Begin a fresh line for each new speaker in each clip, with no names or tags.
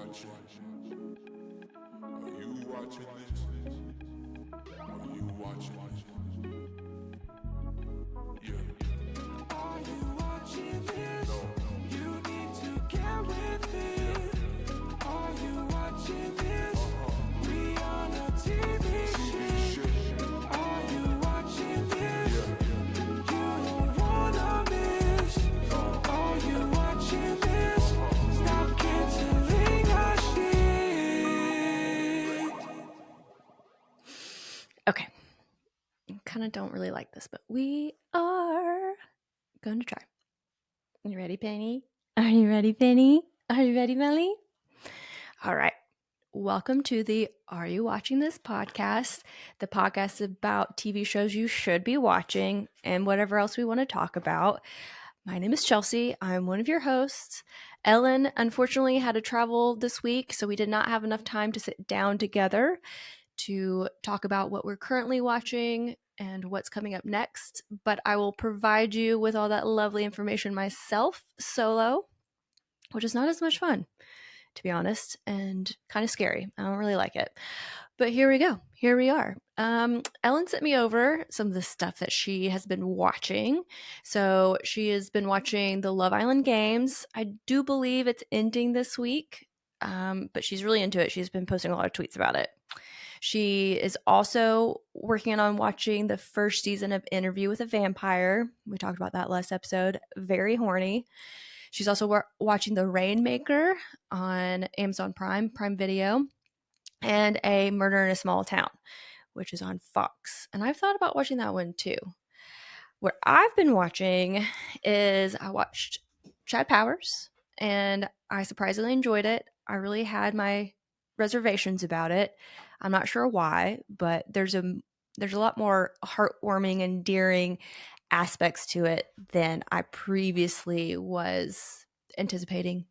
watching? Are you watching this? Are you watching this? Yeah. Are you watching this? No. You need to get with it. Are you watching this? We on a TV shit. Are you watching this? You don't wanna miss. Are you watching this? Stop canceling our shit.
Okay. Kind of don't really like this, but we are going to try. You ready, Penny? Are you ready, Penny? Are you ready, Melly? All right. Welcome to the Are You Watching This podcast, the podcast about TV shows you should be watching and whatever else we want to talk about. My name is Chelsea. I'm one of your hosts. Ellen, unfortunately, had to travel this week, so we did not have enough time to sit down together to talk about what we're currently watching and what's coming up next. But I will provide you with all that lovely information myself solo, which is not as much fun, to be honest, and kind of scary. I don't really like it. But here we go. Here we are. Ellen sent me over some of the stuff that she has been watching. So she has been watching the Love Island games. I do believe it's ending this week, but she's really into it. She's been posting a lot of tweets about it. She is also working on watching the first season of Interview with a Vampire. We talked about that last episode. Very horny. She's also watching The Rainmaker on Amazon Prime Video, and A Murder in a Small Town, which is on Fox. And I've thought about watching that one too. What I've been watching is I watched Chad Powers, and I surprisingly enjoyed it. I really had my reservations about it. I'm not sure why, but there's a lot more heartwarming, endearing aspects to it than I previously was anticipating.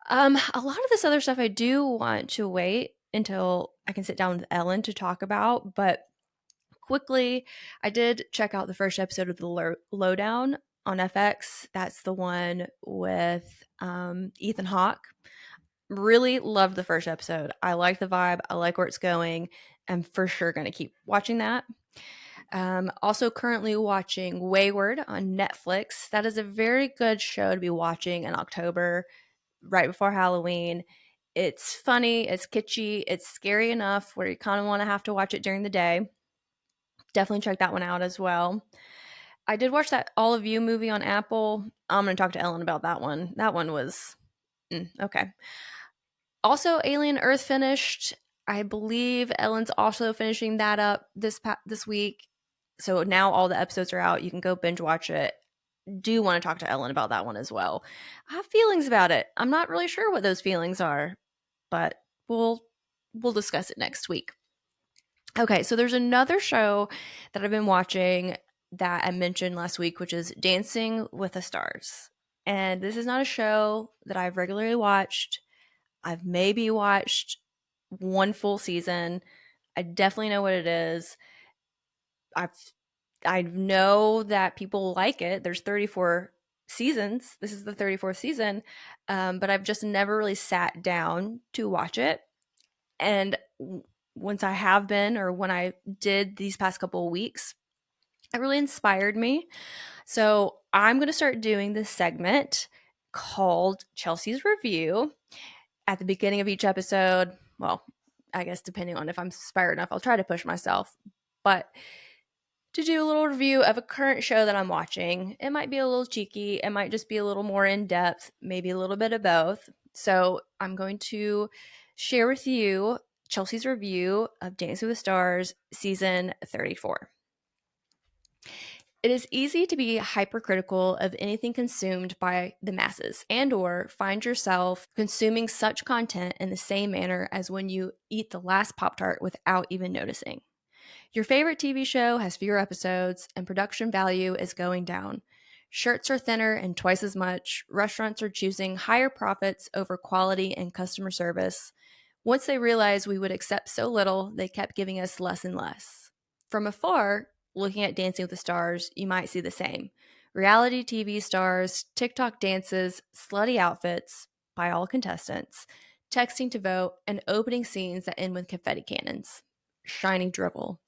A lot of this other stuff I do want to wait until I can sit down with Ellen to talk about, but quickly, I did check out the first episode of the Lowdown on FX. That's the one with Ethan Hawke. Really loved the first episode. I like the vibe. I like where it's going. I'm for sure going to keep watching that. Also currently watching Wayward on Netflix. That is a very good show to be watching in October, right before Halloween. It's funny, it's kitschy, it's scary enough where you kind of want to have to watch it during the day. Definitely check that one out as well. I did watch that All of You movie on Apple. I'm going to talk to Ellen about that one. That one was okay. Also, Alien Earth finished. I believe Ellen's also finishing that up this week. So now all the episodes are out. You can go binge watch it. Do want to talk to Ellen about that one as well. I have feelings about it. I'm not really sure what those feelings are, but we'll discuss it next week. Okay, so there's another show that I've been watching that I mentioned last week, which is Dancing with the Stars. And this is not a show that I've regularly watched. I've maybe watched one full season. I definitely know what it is. I know that people like it. There's 34 seasons. This is the 34th season, but I've just never really sat down to watch it. And once I have been, or when I did these past couple of weeks, it really inspired me. So I'm going to start doing this segment called Chelsea's Review at the beginning of each episode. Well, I guess depending on if I'm inspired enough, I'll try to push myself. But to do a little review of a current show that I'm watching. It might be a little cheeky. It might just be a little more in depth, maybe a little bit of both. So I'm going to share with you Chelsea's review of Dancing with the Stars season 34. It is easy to be hypercritical of anything consumed by the masses and or find yourself consuming such content in the same manner as when you eat the last Pop-Tart without even noticing. Your favorite TV show has fewer episodes and production value is going down. Shirts are thinner and twice as much. Restaurants are choosing higher profits over quality and customer service. Once they realized we would accept so little, they kept giving us less and less. From afar, looking at Dancing with the Stars, you might see the same. Reality TV stars, TikTok dances, slutty outfits. by all contestants, texting to vote, and opening scenes that end with confetti cannons. Shining drivel.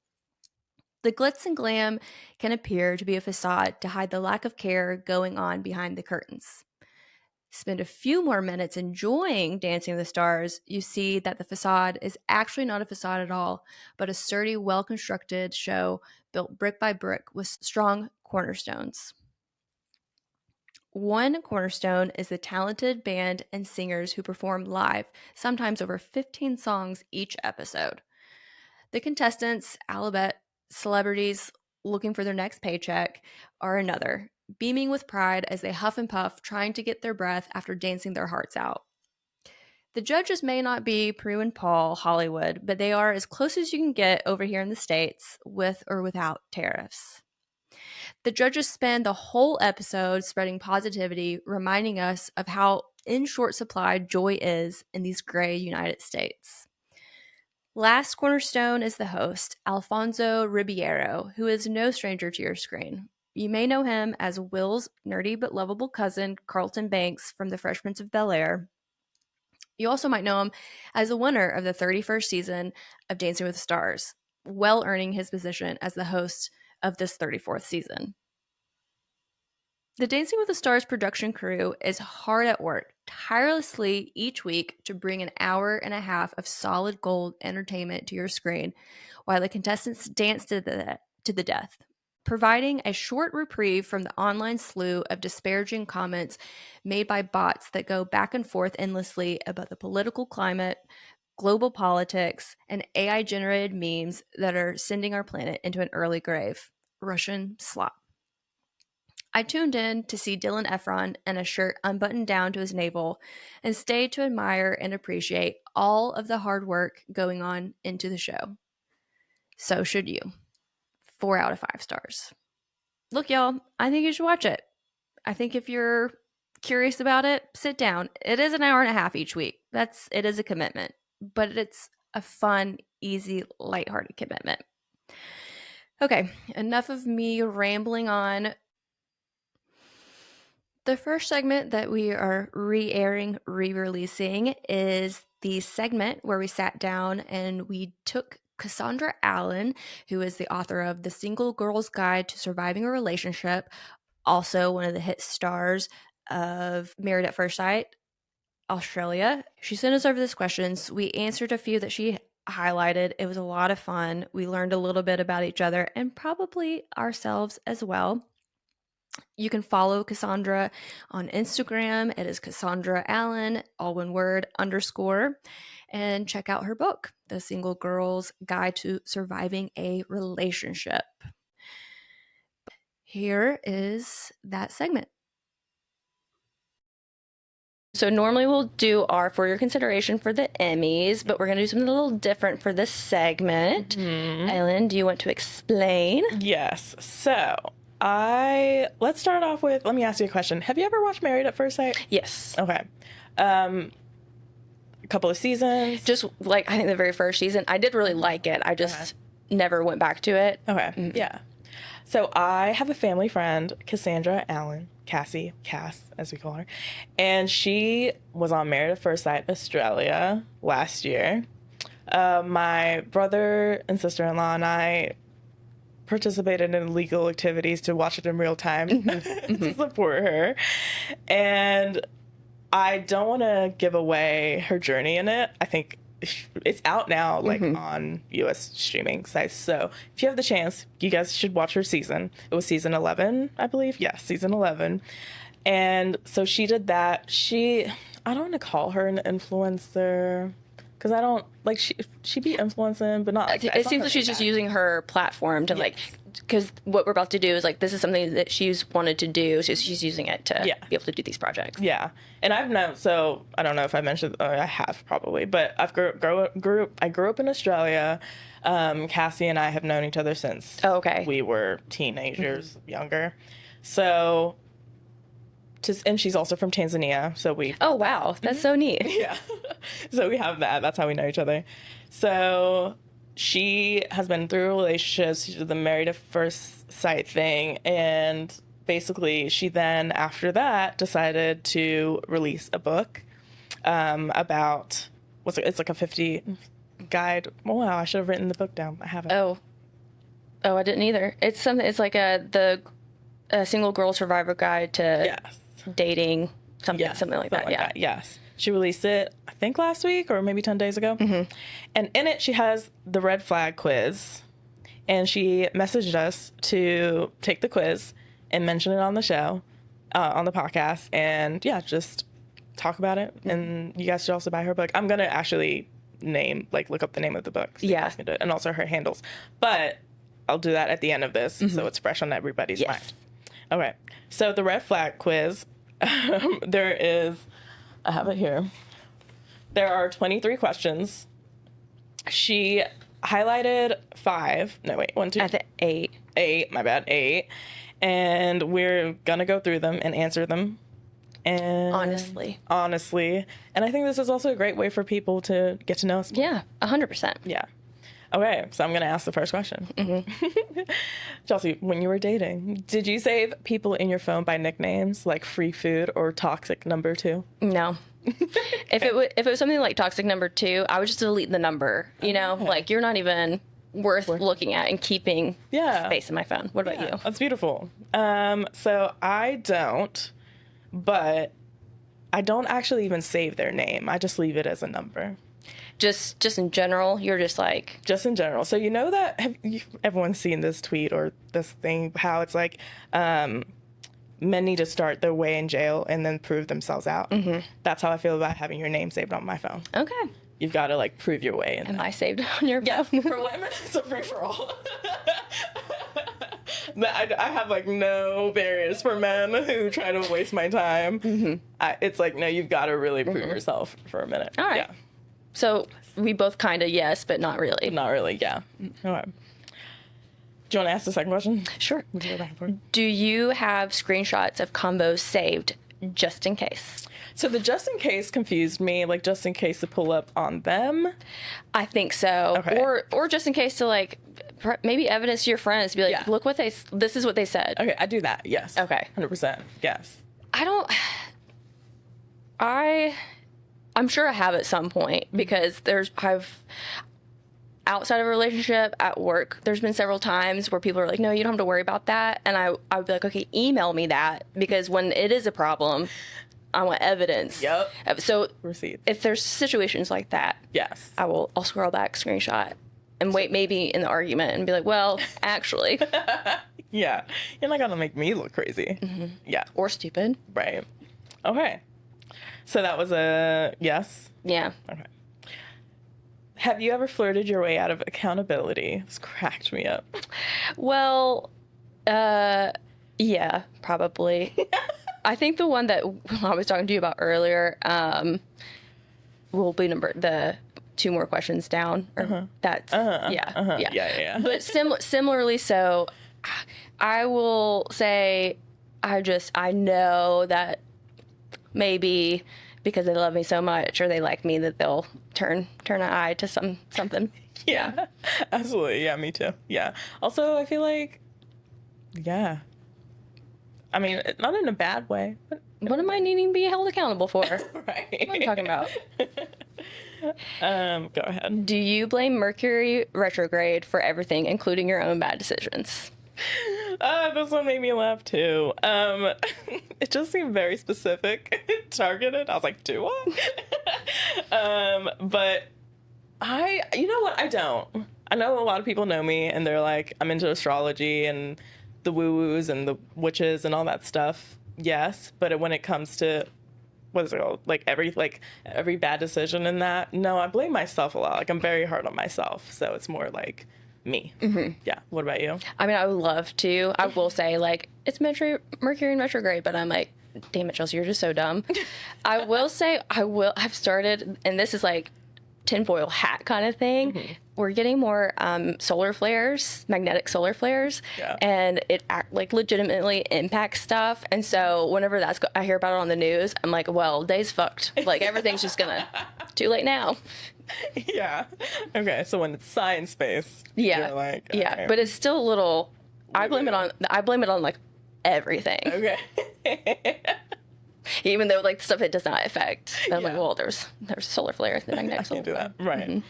The glitz and glam can appear to be a facade to hide the lack of care going on behind the curtains. Spend a few more minutes enjoying Dancing with the Stars, you see that the facade is actually not a facade at all, but a sturdy, well-constructed show built brick by brick with strong cornerstones. One cornerstone is the talented band and singers who perform live, sometimes over 15 songs each episode. The contestants, Alabette, celebrities looking for their next paycheck, are another, beaming with pride as they huff and puff, trying to get their breath after dancing their hearts out. The judges may not be Prue and Paul Hollywood, but they are as close as you can get over here in the States, with or without tariffs. The judges spend the whole episode spreading positivity, reminding us of how in short supply joy is in these gray United States. Last cornerstone is the host, Alfonso Ribeiro, who is no stranger to your screen. You may know him as Will's nerdy but lovable cousin, Carlton Banks, from The Fresh Prince of Bel-Air. You also might know him as the winner of the 31st season of Dancing with the Stars, well earning his position as the host of this 34th season. The Dancing with the Stars production crew is hard at work, tirelessly each week to bring an hour and a half of solid gold entertainment to your screen while the contestants dance to the death, providing a short reprieve from the online slew of disparaging comments made by bots that go back and forth endlessly about the political climate, global politics, and AI-generated memes that are sending our planet into an early grave. Russian slop. I tuned in to see Dylan Efron in a shirt unbuttoned down to his navel and stayed to admire and appreciate all of the hard work going on into the show. So should you. 4 out of 5 stars. Look, y'all, I think you should watch it. I think if you're curious about it, sit down. It is an hour and a half each week. It is a commitment, but it's a fun, easy, lighthearted commitment. Okay, enough of me rambling on. The first segment that we are re-airing, re-releasing is the segment where we sat down and we took Cassandra Allen, who is the author of The Single Girl's Guide to Surviving a Relationship, also one of the hit stars of Married at First Sight, Australia. She sent us over these questions. We answered a few that she highlighted. It was a lot of fun. We learned a little bit about each other and probably ourselves as well. You can follow Cassandra on Instagram. It is Cassandra Allen, all one word, _, and check out her book, The Single Girl's Guide to Surviving a Relationship. Here is that segment. So normally we'll do our For Your Consideration for the Emmys, but we're going to do something a little different for this segment. Ellen, do you want to explain?
Yes. So let's start off with, let me ask you a question. Have you ever watched Married at First Sight?
Yes.
Okay. A couple of seasons.
Just like, I think the very first season, I did really like it. I just never went back to it.
Okay. Yeah. So I have a family friend, Cassandra Allen, Cass, as we call her, and she was on Married at First Sight Australia last year. My brother and sister-in-law and I participated in legal activities to watch it in real time to support her. And I don't want to give away her journey in it. I think it's out now, like on US streaming sites. So if you have the chance, you guys should watch her season. It was season 11, I believe. Yes, season 11. And so she did that. I don't want to call her an influencer, because I don't, like, she be influencing, but not like that.
It seems like she's just using her platform to, like, because what we're about to do is, like, this is something that she's wanted to do, so she's using it to be able to do these projects.
Yeah. And I've known, so I don't know if I mentioned, I have probably, but I grew up in Australia. Cassie and I have known each other since we were teenagers, younger. So, and she's also from Tanzania, so we...
Oh, wow. That's so neat.
Yeah. So we have that. That's how we know each other. So she has been through relationships. She did the Married at First Sight thing. And basically, she then, after that, decided to release a book. about it's like a 50 guide. Oh, wow, I should have written the book down. I haven't.
Oh, I didn't either. It's something. It's like a single girl survivor guide to
Yes.
dating, something like that. Yeah.
Yes. She released it, I think, last week or maybe 10 days ago. And in it, she has the red flag quiz. And she messaged us to take the quiz and mention it on the show, on the podcast. And yeah, just talk about it. And you guys should also buy her book. I'm going to actually look up the name of the book. So you guys can do it, and also her handles. But I'll do that at the end of this so it's fresh on everybody's mind. Okay. So the red flag quiz, there is... I have it here. There are 23 questions. She highlighted 5. No, wait. 1, 2.
I think 8.
8. My bad. 8. And we're going to go through them and answer them. And
Honestly.
And I think this is also a great way for people to get to know us more.
Yeah, 100%.
Yeah. Okay, so I'm going to ask the first question. Chelsea, when you were dating, did you save people in your phone by nicknames like Free Food or Toxic Number 2?
No. If it was something like Toxic Number 2, I would just delete the number. You know, like you're not even worth looking at and keeping space in my phone. What about you?
That's beautiful. So I don't, but I don't actually even save their name. I just leave it as a number.
Just in general, you're just like...
Just in general. So you know that, everyone's seen this tweet or this thing, how it's like, men need to start their way in jail and then prove themselves out. That's how I feel about having your name saved on my phone.
Okay.
You've got to like prove your way in.
Am I saved on your phone?
For women, it's a free for all. I have like no barriers for men who try to waste my time. It's like, no, you've got to really prove yourself for a minute.
All right.
Yeah.
So we both kind of yes, but not really.
Not really, yeah. All right. Do you want to ask the second question?
Sure.
We can go back and forth.
Do you have screenshots of combos saved just in case?
So the just in case confused me, like just in case to pull up on them.
I think so.
Okay.
Or just in case to like maybe evidence to your friends to be like, look what this is what they said.
Okay, I do that. Yes.
Okay.
100%. Yes.
I'm sure I have at some point because outside of a relationship, at work, there's been several times where people are like, no, you don't have to worry about that. And I would be like, okay, email me that, because when it is a problem, I want evidence.
Yep.
So
Receipts.
if there's situations like that,
Yes.
I'll scroll back, screenshot, and wait maybe in the argument and be like, well, actually.
Yeah. You're not going to make me look crazy. Yeah.
Or stupid.
Right. Okay. So that was a yes?
Yeah.
Okay. Have you ever flirted your way out of accountability? This cracked me up.
Well, yeah, probably. I think the one that I was talking to you about earlier will be the 2 more questions down. Or that's yeah. But similarly, so I will say I know that maybe because they love me so much or they like me that they'll turn an eye to something.
Yeah, absolutely. Yeah, me too. Yeah. Also, I feel like, yeah. I mean, not in a bad way. But
What am I needing to be held accountable for?
right.
What are you talking about?
Go ahead.
Do you blame Mercury retrograde for everything, including your own bad decisions?
This one made me laugh too. It just seemed very specific, targeted. I was like, do I? But you know what? I don't. I know a lot of people know me and they're like, I'm into astrology and the woo-woos and the witches and all that stuff. Yes. But when it comes to, what is it called? Like every bad decision in that, no, I blame myself a lot. Like I'm very hard on myself. So it's more like me. Yeah. What about you?
I mean, I would love to. I will say, like, it's Mercury in retrograde, but I'm like, damn it, Chelsea, you're just so dumb. I will say, I've started, and this is like tinfoil hat kind of thing. We're getting more solar flares, magnetic solar flares, and it legitimately impacts stuff. And so whenever I hear about it on the news, I'm like, well, day's fucked. Like everything's just too late now.
Yeah. Okay. So when it's science-based,
yeah,
you're like,
yeah,
okay.
but it's still a little. I blame it on like everything.
Okay.
Even though like stuff it does not affect. And I'm like,
Yeah.
well, there's a solar flare. The magnetic
I
solar
can't do
flare.
that. Right.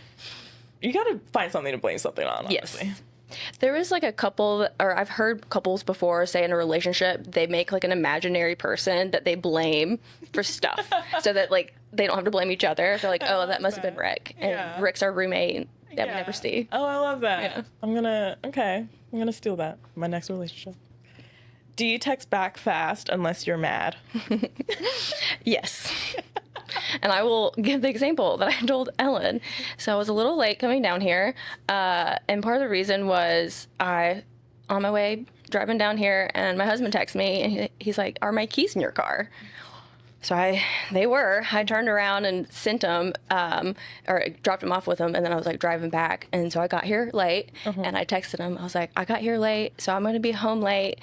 You got to find something to blame something on, honestly.
Yes. There is like a couple, or I've heard couples before say in a relationship, they make like an imaginary person that they blame for stuff so that like they don't have to blame each other. They're like, oh, that must have been Rick. And
Yeah.
Rick's our roommate that we
Yeah.
never see.
Oh, I love that.
Yeah.
I'm gonna steal that in my next relationship. Do you text back fast unless you're mad?
Yes. And I will give the example that I told Ellen. So I was a little late coming down here. And part of the reason was on my way driving down here, and my husband texted me, and he's like, are my keys in your car? So they were. I turned around and sent them, or dropped them off with him, and then I was like driving back. And so I got here late, and I texted him. I was like, I got here late, so I'm going to be home late.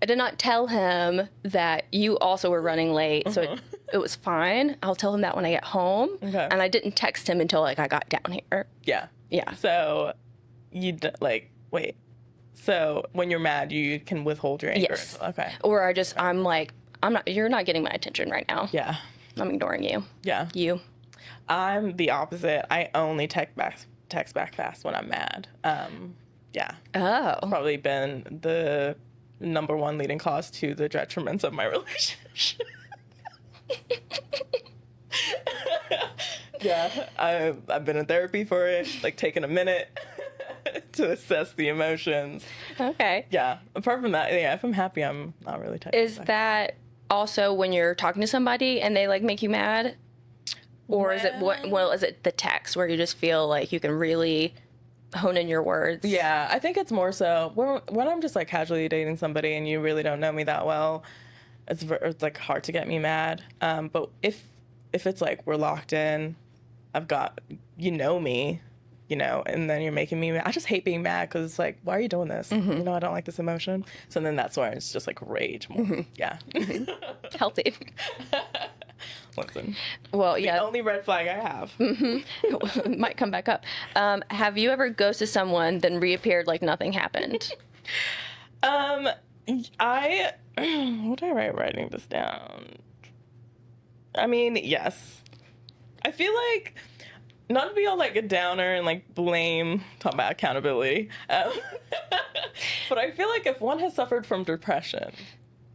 I did not tell him that you also were running late, so it was fine. I'll tell him that when I get home.
Okay.
And I didn't text him until like I got down here.
Yeah.
Yeah.
So wait. So when you're mad, you can withhold your anger.
Yes.
Okay.
Or I'm like, you're not getting my attention right now.
Yeah.
I'm ignoring you.
Yeah.
You.
I'm the opposite. I only text back fast when I'm mad. Yeah.
Oh.
Probably been the number one leading cause to the detriments of my relationship. Yeah, I've been in therapy for it, like taking a minute to assess the emotions.
Okay.
Yeah, apart from that, yeah, if I'm happy, I'm not really texting.
Is
back.
that also when you're talking to somebody and they like make you mad? Or is it is it the text where you just feel like you can really hone in your words?
Yeah, I think it's more so when I'm just like casually dating somebody and you really don't know me that well, it's like hard to get me mad. But if it's like we're locked in, I've got me, and then you're making me mad. I just hate being mad because it's like, why are you doing this? I don't like this emotion. So then that's where it's just like rage more. Yeah.
Healthy.
Listen,
Well,
the
yeah,
only red flag I have.
it might come back up. Have you ever ghosted someone, then reappeared like nothing happened?
What did I writing this down? I mean, yes. I feel like, not to be all like a downer and like blame, talk about accountability, but I feel like if one has suffered from depression,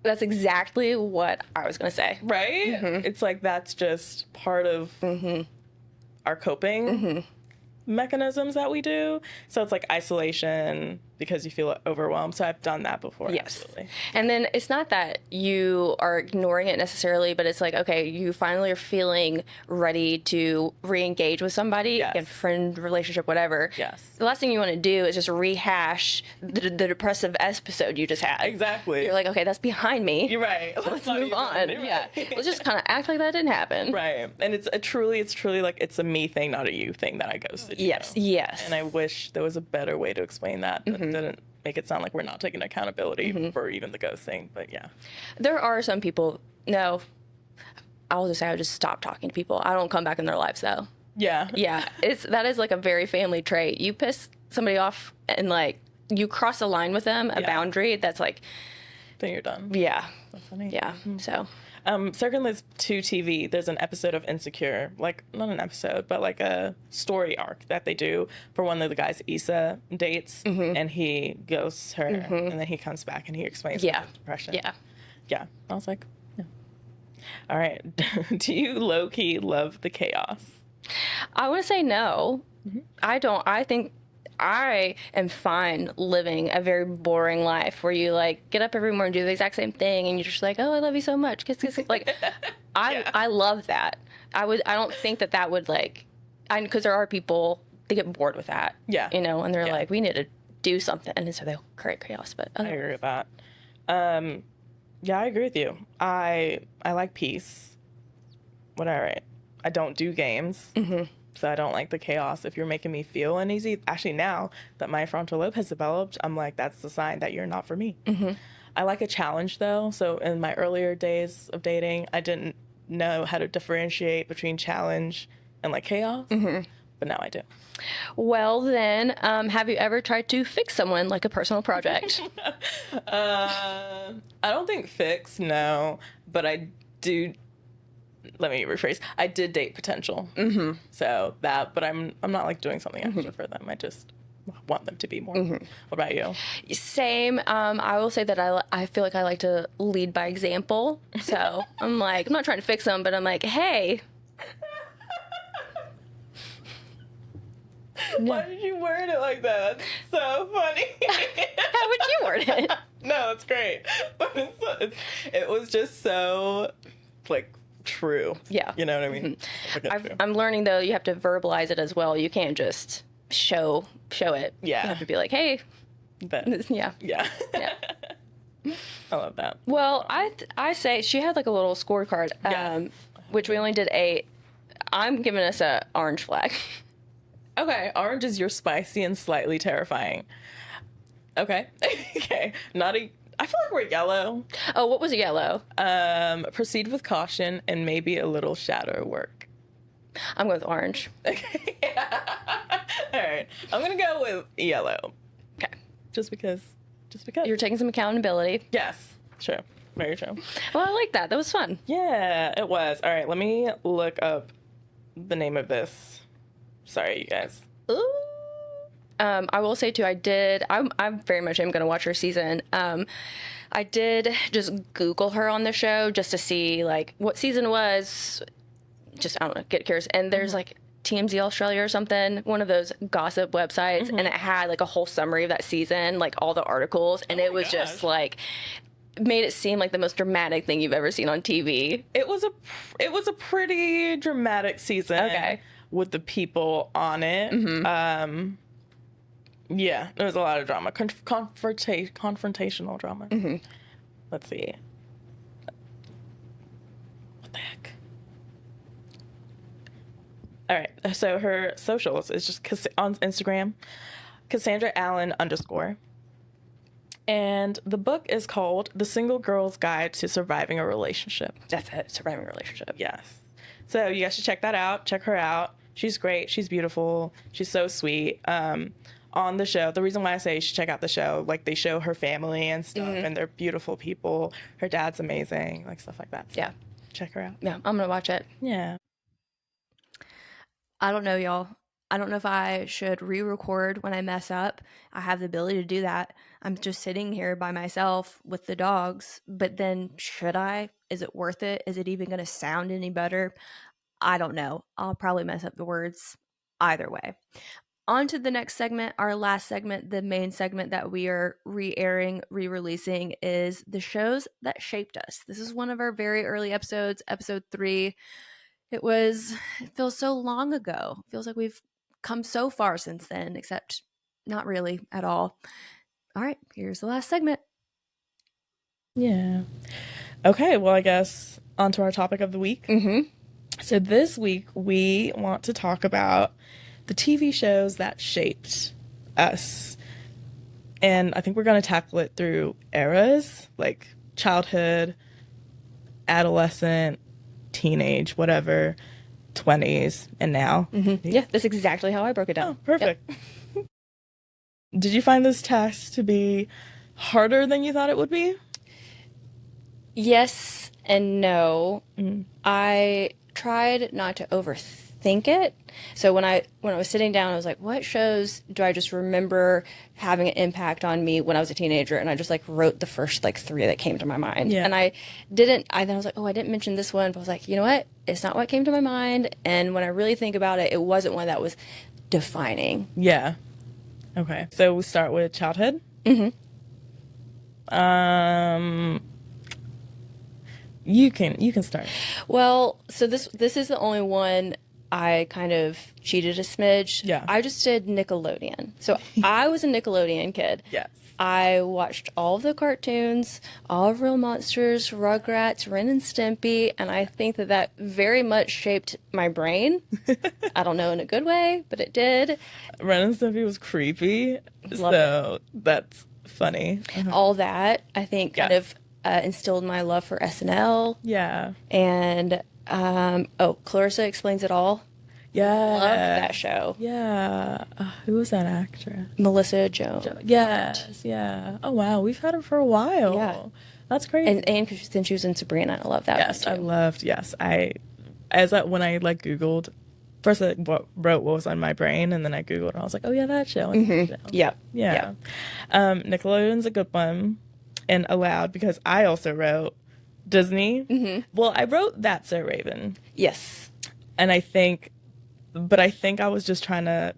That's exactly what I was going to say.
right? It's like that's just part of our coping mechanisms that we do. So it's like isolation because you feel overwhelmed. So I've done that before.
Yes.
Absolutely.
And then it's not that you are ignoring it necessarily, but it's like, okay, you finally are feeling ready to re-engage with somebody,
Yes.
again, friend, relationship, whatever.
Yes.
The last thing you want to do is just rehash the depressive episode you just had.
Exactly.
You're like, okay, that's behind me.
You're right.
Let's move on. Yeah. Let's just kind of act like that didn't happen.
Right. And it's truly like it's a me thing, not a you thing that I ghosted you.
Yes. Yes.
And I wish there was a better way to explain that didn't make it sound like we're not taking accountability for even the ghosting. But yeah.
There are some people, no, I'll just say I just stop talking to people. I don't come back in their lives though.
Yeah.
Yeah, that is like a very family trait. You piss somebody off and like you cross a line with them, a
Yeah.
boundary that's like,
Then you're done.
yeah,
That's funny.
yeah. So
Second List 2 TV, there's an episode of Insecure, like not an episode, but like a story arc that they do for one of the guys Issa dates, and he ghosts her, and then he comes back and he explains
Yeah.
his depression.
yeah,
Yeah. I was like, yeah. All right. Do you low key love the chaos?
I want to say no. I don't. I think I am fine living a very boring life where you like get up every morning, do the exact same thing, and you're just like, oh, I love you so much. Kiss, kiss, kiss. Like, I love that. I don't think that would like, because there are people they get bored with that.
Yeah.
And they're
Yeah.
like, we need to do something, and so they'll create chaos. But
I agree with that. Yeah, I agree with you. I like peace. What I write. I don't do games. So I don't like the chaos. If you're making me feel uneasy, actually now that my frontal lobe has developed, I'm like, that's the sign that you're not for me. I like a challenge though. So in my earlier days of dating, I didn't know how to differentiate between challenge and like chaos. But now I do.
well, then, have you ever tried to fix someone like a personal project?
I don't think fix, no. But I do. Let me rephrase. I did date potential. Mm-hmm. So that, but I'm not like doing something extra for them. I just want them to be more. What about you?
Same. I will say that I feel like I like to lead by example. So I'm like, I'm not trying to fix them, but I'm like, hey.
Why did you word it like that? That's so funny.
How would you word it?
No, it's great. But it was just so, like, true.
Yeah.
You know what I mean? Like,
I'm learning, though, you have to verbalize it as well. You can't just show it.
Yeah.
You have to be like, hey.
But,
Yeah.
yeah.
Yeah.
I love that.
Well, I say she had like a little scorecard,
Yes.
which we only did 8. I'm giving us a orange flag.
Okay, orange is your spicy and slightly terrifying. Okay. Okay. I feel like we're yellow.
Oh, what was a yellow?
Proceed with caution and maybe a little shadow work.
I'm going with orange.
Okay. All right. I'm going to go with yellow.
Okay.
Just because.
You're taking some accountability.
Yes. True. Very true.
Well, I like that. That was fun.
Yeah, it was. All right, let me look up the name of this. Sorry, you guys. Ooh.
I will say too, I'm very much am going to watch her season. I did just Google her on the show just to see like what season was. Just, I don't know, get curious. And there's like TMZ Australia or something, one of those gossip websites, and it had like a whole summary of that season, like all the articles, and it was just like made it seem like the most dramatic thing you've ever seen on TV.
It was a pretty dramatic season.
Okay.
With the people on it. Yeah, there was a lot of drama. Confrontational drama. Let's see. What the heck? All right, so her socials is just on Instagram, Cassandra Allen _. And the book is called The Single Girl's Guide to Surviving a Relationship.
That's it, surviving a relationship.
Yes. So you guys should check that out. Check her out. She's great. She's beautiful. She's so sweet. On the show, the reason why I say you should check out the show, like they show her family and stuff, and they're beautiful people. Her dad's amazing, like stuff like that. So
Yeah.
check her out.
Yeah, I'm going to watch it.
Yeah.
I don't know, y'all. I don't know if I should re-record when I mess up. I have the ability to do that. I'm just sitting here by myself with the dogs, but then should I? Is it worth it? Is it even going to sound any better? I don't know. I'll probably mess up the words either way. On to the next segment. Our last segment, the main segment that we are re-airing, re-releasing, is the shows that shaped us. This is one of our very early episodes, episode 3. It feels so long ago. It feels like we've come so far since then, except not really at all. All right, here's the last segment.
Yeah. Okay, well, I guess on to our topic of the week. So this week, we want to talk about the TV shows that shaped us. And I think we're going to tackle it through eras, like childhood, adolescent, teenage, whatever, 20s, and now.
Yeah, that's exactly how I broke it down.
Oh, perfect. Did you find this task to be harder than you thought it would be?
Yes and no. I tried not to overthink it. So when I was sitting down, I was like, what shows do I just remember having an impact on me when I was a teenager? And I just like wrote the first like 3 that came to my mind.
Yeah.
And then I was like, oh, I didn't mention this one. But I was like, you know what? It's not what came to my mind. And when I really think about it, it wasn't one that was defining.
Yeah. Okay. So we start with childhood. You can start.
Well, so this is the only one I kind of cheated a smidge.
Yeah.
I just did Nickelodeon. So I was a Nickelodeon kid.
Yes.
I watched all of the cartoons, all of Real Monsters, Rugrats, Ren and Stimpy, and I think that very much shaped my brain. I don't know in a good way, but it did.
Ren and Stimpy was creepy,
Love
that's funny.
All that, I think, kind
Yes.
of instilled my love for SNL.
Yeah.
And, Clarissa Explains It All.
Yeah.
Loved that show.
Yeah. Who was that actress?
Melissa Joan.
Yes. Yeah. Oh, wow. We've had her for a while.
Yeah.
That's crazy.
And then she was in Sabrina. I love that.
Yes,
one
I
too.
loved. Yes, when I like Googled first, I wrote what was on my brain, and then I Googled, and I was like, oh yeah, that show. And that show.
Yep.
Yeah.
Yep.
Nickelodeon's a good one, and allowed because I also wrote Disney. Well, I wrote That's So Raven,
Yes.
and I think I was just trying to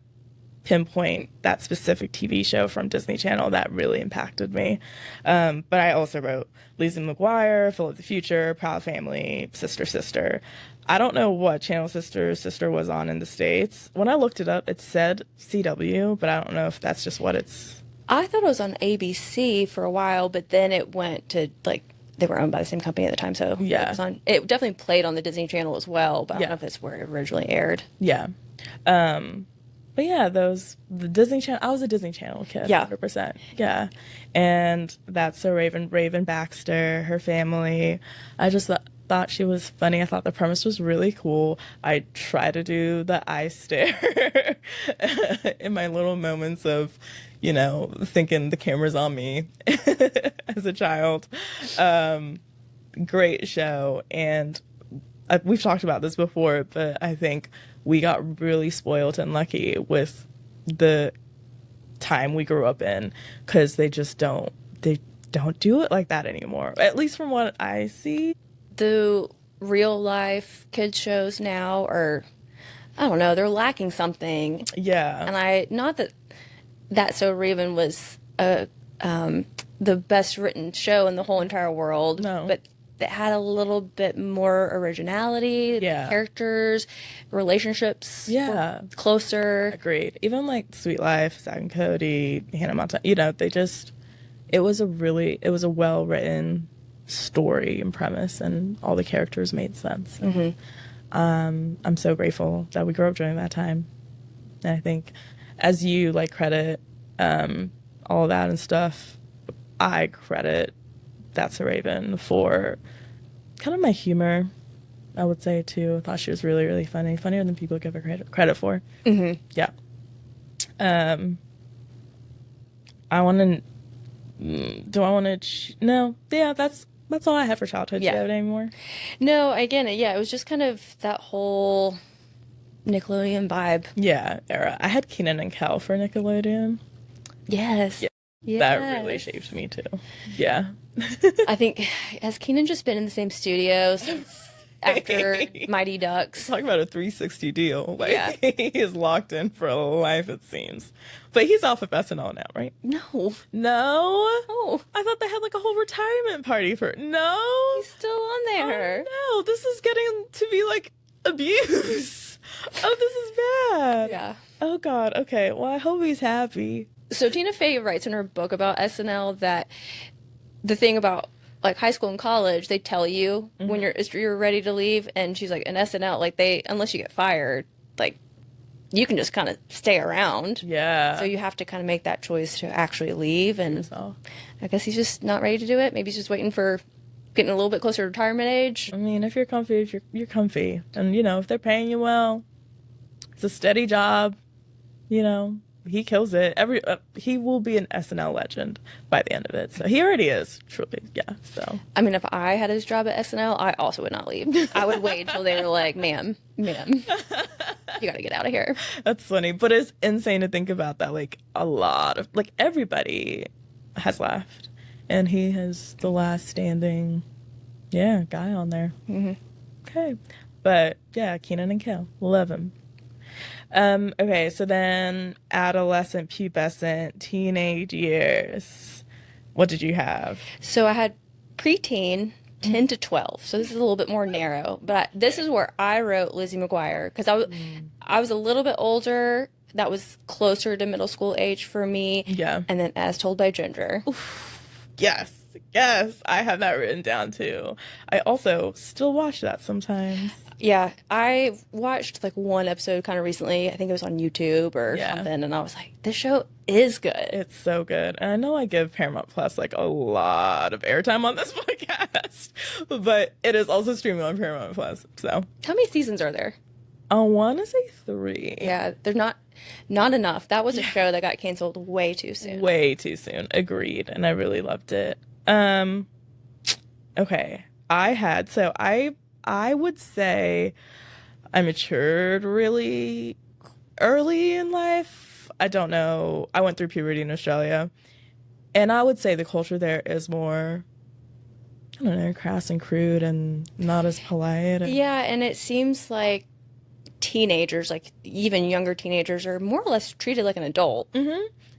pinpoint that specific TV show from Disney Channel that really impacted me. But I also wrote Lizzie McGuire, Phil of the Future, Proud Family, Sister Sister. I don't know what channel Sister Sister was on in the States. When I looked it up, it said CW, but I don't know if that's just what it's.
I thought it was on ABC for a while, but then it went to like they were owned by the same company at the time, so
Yeah.
it definitely played on the Disney Channel as well, but I
Yeah.
don't know if it's where it originally aired.
Yeah. But yeah, the Disney Channel, I was a Disney Channel kid.
Yeah.
100%. Yeah. And That's So Raven Baxter, her family. I just thought she was funny. I thought the premise was really cool. I try to do the eye stare in my little moments of, thinking the camera's on me as a child. Great show. And we've talked about this before, but I think we got really spoiled and lucky with the time we grew up in, because they don't do it like that anymore, at least from what I see.
The real life kids shows now are, I don't know, they're lacking something.
Yeah.
And not that That's So Raven was the best written show in the whole entire world.
No.
But it had a little bit more originality.
Yeah.
The characters, relationships
Yeah.
were closer.
Agreed. Even like Sweet Life, Zack and Cody, Hannah Montana, it was a well-written story and premise, and all the characters made sense. I'm so grateful that we grew up during that time. And I think as you like credit all of that and stuff, I credit That's a Raven for kind of my humor, I would say, too. I thought she was really, really funny. Funnier than people give her credit for. Yeah. I want to... Do I want to... No. Yeah, that's all I have for childhood.
Yeah.
Do you have it anymore?
No, again, yeah, it was just kind of that whole Nickelodeon vibe.
Yeah, era. I had Kenan and Kel for Nickelodeon.
Yes.
Yeah. That really shaped me, too. Yeah.
I think, has Keenan just been in the same studio since after Mighty Ducks?
Talk about a 360 deal. Like,
Yeah.
he is locked in for life, it seems. But he's off of SNL now, right?
No.
No?
Oh,
I thought they had like a whole retirement party for... No?
he's still on there.
Oh, no, this is getting to be like abuse. Oh, this is bad.
Yeah.
Oh, God. Okay, well, I hope he's happy.
So Tina Fey writes in her book about SNL that the thing about like high school and college, they tell you when you're ready to leave, and she's like, in SNL, like unless you get fired, like you can just kind of stay around.
Yeah.
So you have to kind of make that choice to actually leave, and
So,
I guess he's just not ready to do it. Maybe he's just waiting for getting a little bit closer to retirement age.
I mean, if you're comfy, you're comfy. And, if they're paying you well, it's a steady job, he kills it. He will be an SNL legend by the end of it. So he already is, truly. Yeah. So
I mean, if I had his job at SNL, I also would not leave. I would wait until they were like, ma'am, you gotta get out of here.
that's funny, but it's insane to think about that. Like a lot of everybody has left, and he has the last standing, guy on there. Okay, but yeah, Kenan and Kel, love him. Okay, so then adolescent, pubescent, teenage years. What did you have?
So I had preteen, 10 to 12. So this is a little bit more narrow. But this is where I wrote Lizzie McGuire, because I was a little bit older. That was closer to middle school age for me.
Yeah.
And then As Told by Ginger.
Yes, I have that written down too. I also still watch that sometimes.
Yeah, I watched like one episode kind of recently. I think it was on YouTube or something. And I was like, this show is good.
It's so good. And I know I give Paramount Plus like a lot of airtime on this podcast, but it is also streaming on Paramount Plus. So
How many seasons are there?
I want to say 3.
Yeah, they're not enough. That was a show that got canceled way too soon.
Way too soon. Agreed. And I really loved it. Okay. I would say I matured really early in life. I don't know. I went through puberty in Australia. And I would say the culture there is more, I don't know, crass and crude and not as polite. And,
Yeah, and it seems like teenagers, like even younger teenagers, are more or less treated like an adult.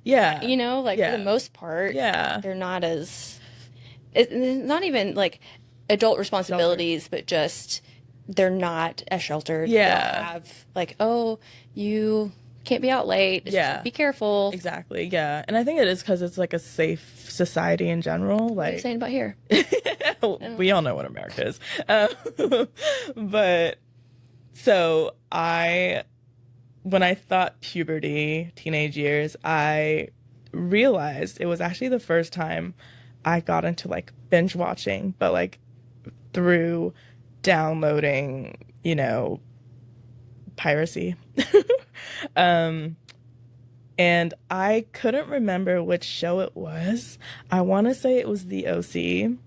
yeah.
You know, like
Yeah.
for the most part,
Yeah.
they're not as, it's not even like adult responsibilities, but just they're not as sheltered. They don't
Yeah.
have like, oh, you can't be out late. Just
Yeah.
be careful.
Exactly. Yeah. And I think it is because it's like a safe society in general.
What are you
Like,
saying about here?
we all know what America is. But so when I thought puberty, teenage years, I realized it was actually the first time I got into like binge watching, but like through downloading, piracy. And I couldn't remember which show it was. I want to say it was The OC,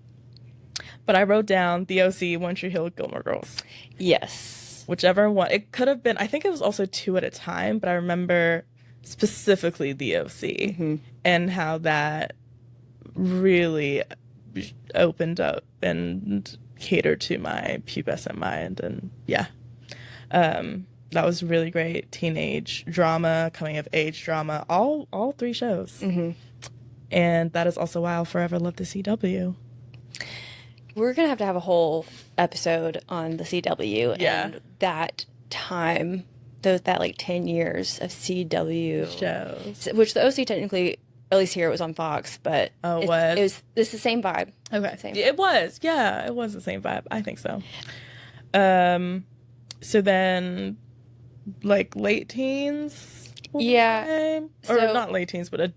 but I wrote down The OC, One Tree Hill, Gilmore Girls.
Yes.
Whichever one. It could have been, I think it was also 2 at a time, but I remember specifically The OC and how that really opened up and catered to my pubescent mind. And yeah, that was really great. Teenage drama, coming of age drama, all 3 shows. And that is also why I'll forever love the CW.
We're going to have a whole episode on the CW
Yeah.
and that time, that like 10 years of CW
Shows.
which the OC technically, at least here it was on Fox, but
Oh, it
it's-
was?
it's the same vibe.
Okay.
Same.
It was. Yeah, it was the same vibe. I think so. So then like late teens? we'll
Yeah.
say? Or
So-
not late teens, but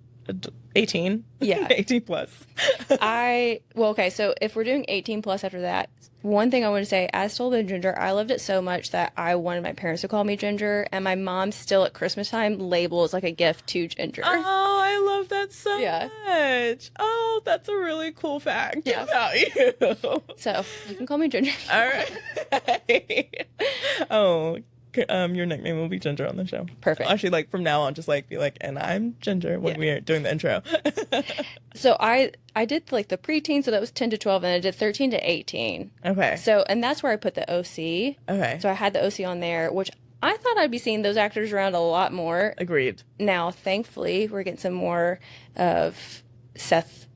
18.
Yeah.
18 plus.
Okay, so if we're doing 18 plus after that, one thing I want to say, as told by Ginger, I loved it so much that I wanted my parents to call me Ginger, and my mom still at Christmas time labels like a gift to Ginger.
Oh, I love that so
Yeah.
much. Oh, that's a really cool fact
Yeah.
about you.
So you can call me Ginger.
All right. Oh, your nickname will be Ginger on the show.
Perfect.
Actually, like from now on, just like be like, and I'm Ginger when
Yeah.
we're doing the intro.
So I did like the preteen, so that was 10 to 12, and I did 13 to 18.
Okay.
So, and that's where I put the OC.
Okay.
So I had the OC on there, which I thought I'd be seeing those actors around a lot more.
Agreed.
Now, thankfully, we're getting some more of Seth,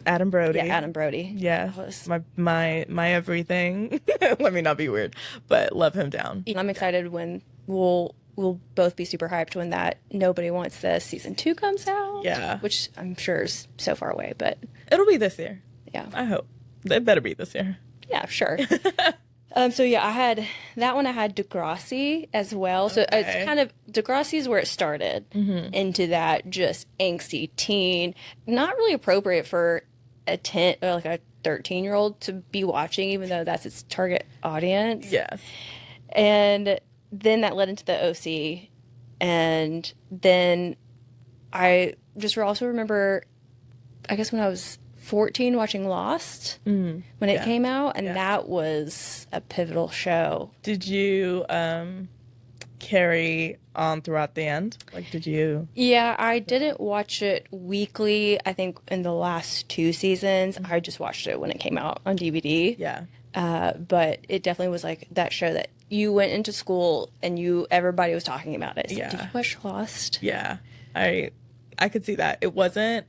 Adam Brody.
yeah, Adam Brody.
Yes.
That was-
My everything. Let me not be weird, but love him down.
I'm excited when we'll both be super hyped when that Nobody Wants This season 2 comes out.
Yeah.
Which I'm sure is so far away, but
It'll be this year.
yeah.
I hope. It better be this year.
Yeah, sure. So yeah, I had that one. I had Degrassi as well. So
Okay.
it's kind of Degrassi is where it started into that just angsty teen, not really appropriate for a 10 or like a 13-year-old to be watching, even though that's its target audience.
Yes.
And then that led into the OC, and then I just also remember, I guess when I was 14 watching Lost when it
Yeah.
came out, and
Yeah.
that was a pivotal show.
Did you carry on throughout the end? Like, did you?
Yeah, I didn't watch it weekly. I think in the last 2 seasons, I just watched it when it came out on DVD.
Yeah.
But it definitely was like that show that you went into school and everybody was talking about it. So,
Yeah.
did you watch Lost?
Yeah. I could see that. It wasn't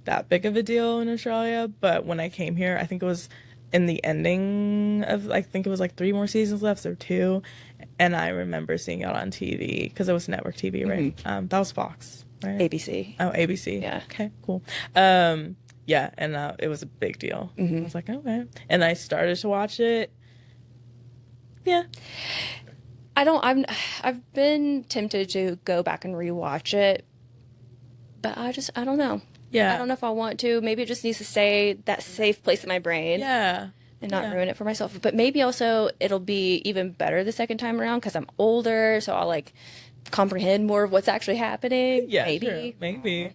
that big of a deal in Australia, but when I came here, I think it was in the ending of, I think it was like 3 more seasons left or 2, and I remember seeing it on TV because it was network TV, right? That was Fox, right?
ABC.
Oh, ABC.
Yeah.
Okay, cool. Yeah, and it was a big deal. I was like, okay. And I started to watch it. Yeah.
I've been tempted to go back and rewatch it, but I don't know.
Yeah.
I don't know if I want to. Maybe it just needs to stay that safe place in my brain
Yeah.
and not
yeah.
ruin it for myself. But maybe also it'll be even better the second time around because I'm older, so I'll like comprehend more of what's actually happening.
Yeah,
maybe.
true. Maybe.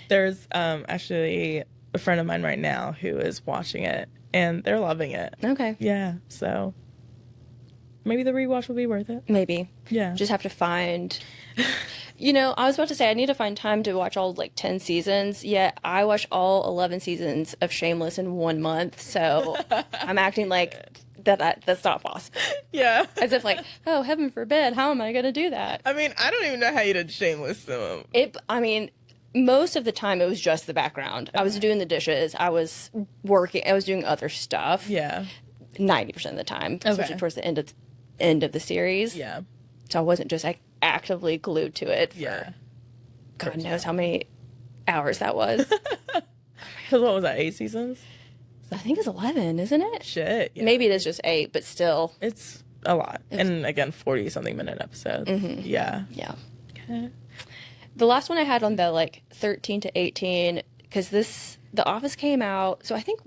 There's actually a friend of mine right now who is watching it, and they're loving it.
Okay.
Yeah, so maybe the rewatch will be worth it.
Maybe.
Yeah.
Just have to find. I was about to say I need to find time to watch all like 10 seasons. Yet I watched all 11 seasons of Shameless in 1 month. So I'm acting like that's not possible.
Yeah.
As if like, oh, heaven forbid, how am I going to do that?
I mean, I don't even know how you did Shameless.
I mean, most of the time it was just the background. I was doing the dishes. I was working. I was doing other stuff.
Yeah.
90% of the time, especially towards the end of the series.
Yeah.
So I wasn't just like actively glued to it for
Yeah.
God knows how many hours that was.
Because what was that, 8 seasons?
I think it's 11, isn't it?
Shit. Yeah.
Maybe it is just 8, but still.
It's a lot. And again, 40-something minute episodes. Yeah.
Yeah.
Okay.
The last one I had on the like 13 to 18, because The Office came out, so I think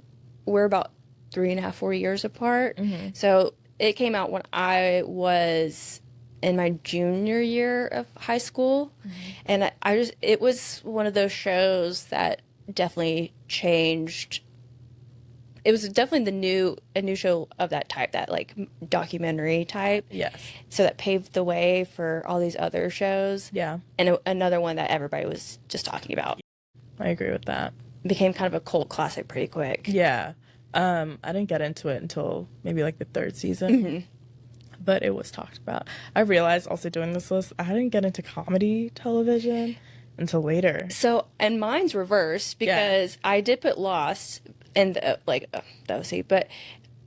we're about 3.5, 4 years apart. So it came out when I was in my junior year of high school. And it was one of those shows that definitely changed. It was definitely a new show of that type, that like documentary type.
Yes.
So that paved the way for all these other shows.
Yeah.
And another one that everybody was just talking about.
I agree with that.
Became kind of a cult classic pretty quick.
Yeah. I didn't get into it until maybe like the 3rd season. But it was talked about. I realized also doing this list, I didn't get into comedy television until later.
So, and mine's reversed because I did put Lost in the OC, but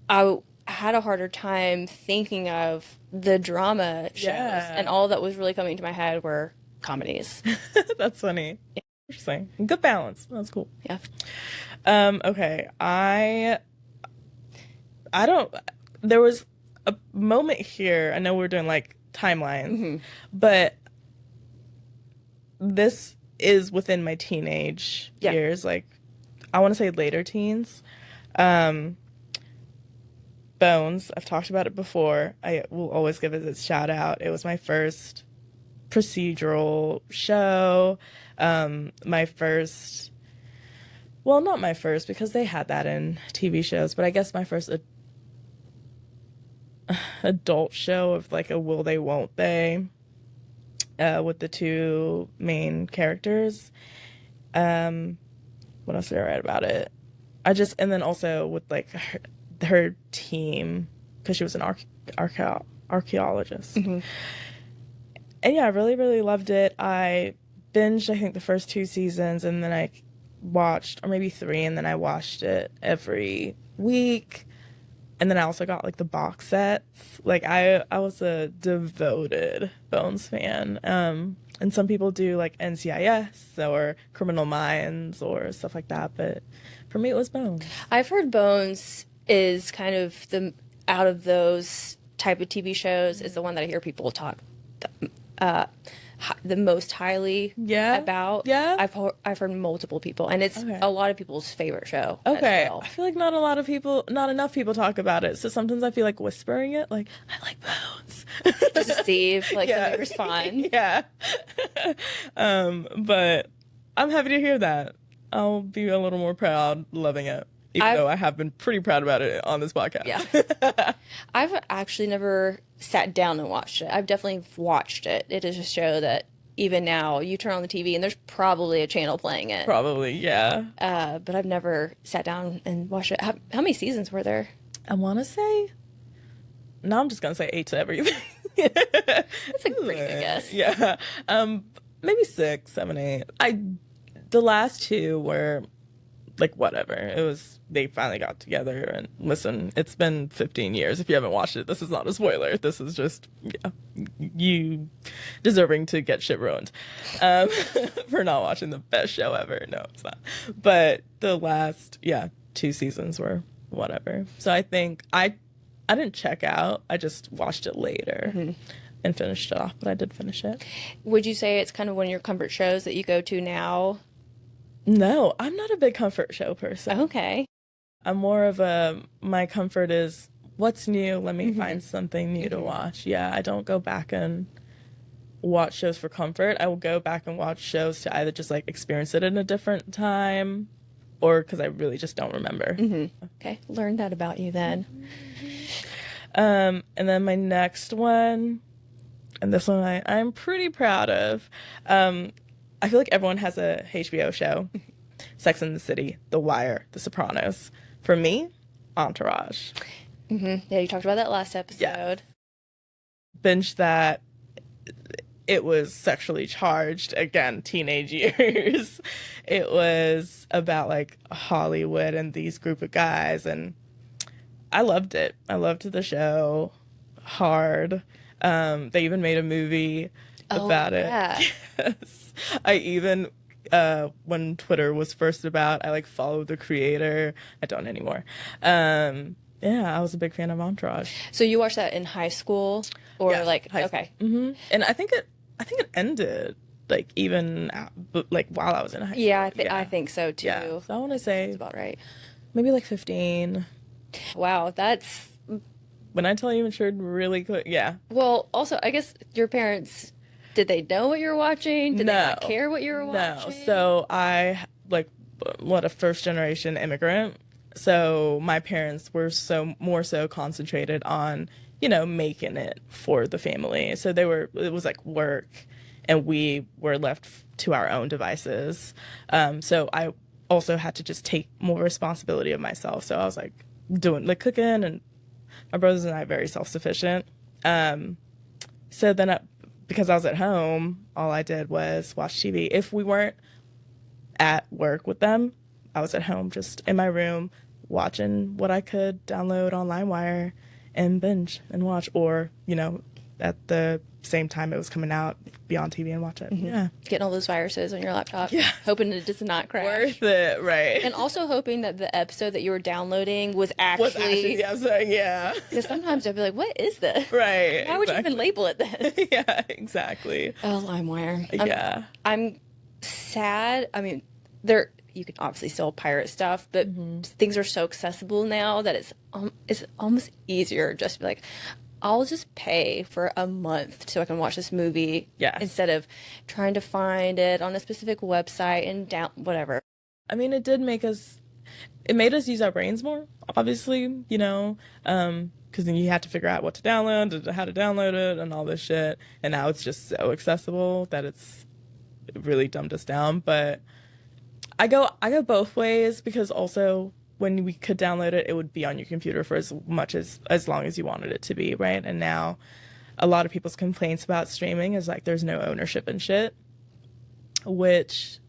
I had a harder time thinking of the drama shows, and all that was really coming to my head were comedies.
That's funny. Interesting. Good balance. That's cool.
Yeah.
Okay. I don't. There was a moment here. I know we're doing like timelines, but this is within my teenage years. Like, I want to say later teens. Bones. I've talked about it before. I will always give it its shout out. It was my first procedural show. My first. Well, not my first, because they had that in TV shows, but I guess my first adult show of like a will they, won't they, with the 2 main characters. What else did I write about it? And then also with like her team, because she was an archaeologist. And yeah, I really, really loved it. I binged, I think, the first 2 seasons, and then I watched, or maybe 3, and then I watched it every week. And then I also got like the box sets. Like I was a devoted Bones fan. And some people do like NCIS or Criminal Minds or stuff like that, but for me it was Bones.
I've heard Bones is kind of out of those type of TV shows is the one that I hear people talk the most highly about.
Yeah.
I've heard multiple people, and it's a lot of people's favorite show.
Okay.
As well.
I feel like not enough people talk about it. So sometimes I feel like whispering it, like, I like Bones.
Just to see if somebody responds.
Yeah. But I'm happy to hear that. I'll be a little more proud loving it. Even though I have been pretty proud about it on this podcast.
Yeah. I've actually never sat down and watched it. I've definitely watched it. It is a show that even now you turn on the TV and there's probably a channel playing it.
Probably, yeah.
But I've never sat down and watched it. How many seasons were there?
I want to say... No, I'm just going to say 8 to everything.
That's a pretty good guess.
Yeah. Maybe 6, 7, 8. The last 2 were... like whatever. They finally got together, and listen, it's been 15 years. If you haven't watched it, this is not a spoiler. This is just you deserving to get shit ruined for not watching the best show ever. No, it's not. But the last 2 seasons were whatever. So I think I didn't check out. I just watched it later and finished it off. But I did finish it.
Would you say it's kind of one of your comfort shows that you go to now?
No, I'm not a big comfort show person.
Okay.
I'm more of my comfort is what's new. Let me find something new to watch. Yeah, I don't go back and watch shows for comfort. I will go back and watch shows to either just like experience it in a different time or because I really just don't remember.
Okay, learned that about you then.
And then my next one, and this one I'm pretty proud of. I feel like everyone has a HBO show. Sex and the City, The Wire, The Sopranos. For me, Entourage.
Yeah, you talked about that last episode.
Yeah. Binge that. It was sexually charged, again, teenage years. It was about like Hollywood and these group of guys, and I loved it. I loved the show hard. They even made a movie about it.
Yeah.
Yes. I even when Twitter was first about, I like followed the creator. I don't anymore. Yeah, I was a big fan of Entourage.
So you watched that in high school, or
Yeah,
like
high
okay?
And I think it ended like even like while I was in high school.
Yeah, I think so too.
Yeah, so I want to say
That's about right.
maybe like 15.
Wow, that's
When I tell you matured really quick, yeah.
well. Also, I guess your parents, did they know what you were watching? Did they not
No.
care what you were
No,
watching?
so I like a first generation immigrant. So my parents were more so concentrated on, you know, making it for the family. So it was like work, and we were left to our own devices. So I also had to just take more responsibility of myself. So I was like doing like cooking, and my brothers and I are very self-sufficient. So then because I was at home, all I did was watch TV. If we weren't at work with them, I was at home just in my room watching what I could download on LimeWire and binge and watch, or, you know, at the same time it was coming out, be on TV and watch it. Yeah.
Getting all those viruses on your laptop.
Yeah.
Hoping it does not crash.
Worth it, right.
And also hoping that the episode that you were downloading was actually,
yeah, so, yeah.
because sometimes I'd be like, what is this?
Right.
How would you even label it this?
Yeah, exactly.
Oh, LimeWire.
Yeah.
I'm sad. I mean, you can obviously still pirate stuff, but things are so accessible now that it's almost easier just to be like, I'll just pay for a month so I can watch this movie.
Yes.
Instead of trying to find it on a specific website and whatever.
I mean, it made us use our brains more, obviously, you know, because then you had to figure out what to download, how to download it, and all this shit. And now it's just so accessible that it really dumbed us down. But I go both ways, because also when we could download it, it would be on your computer for as long as you wanted it to be, right? And now a lot of people's complaints about streaming is like there's no ownership and shit, which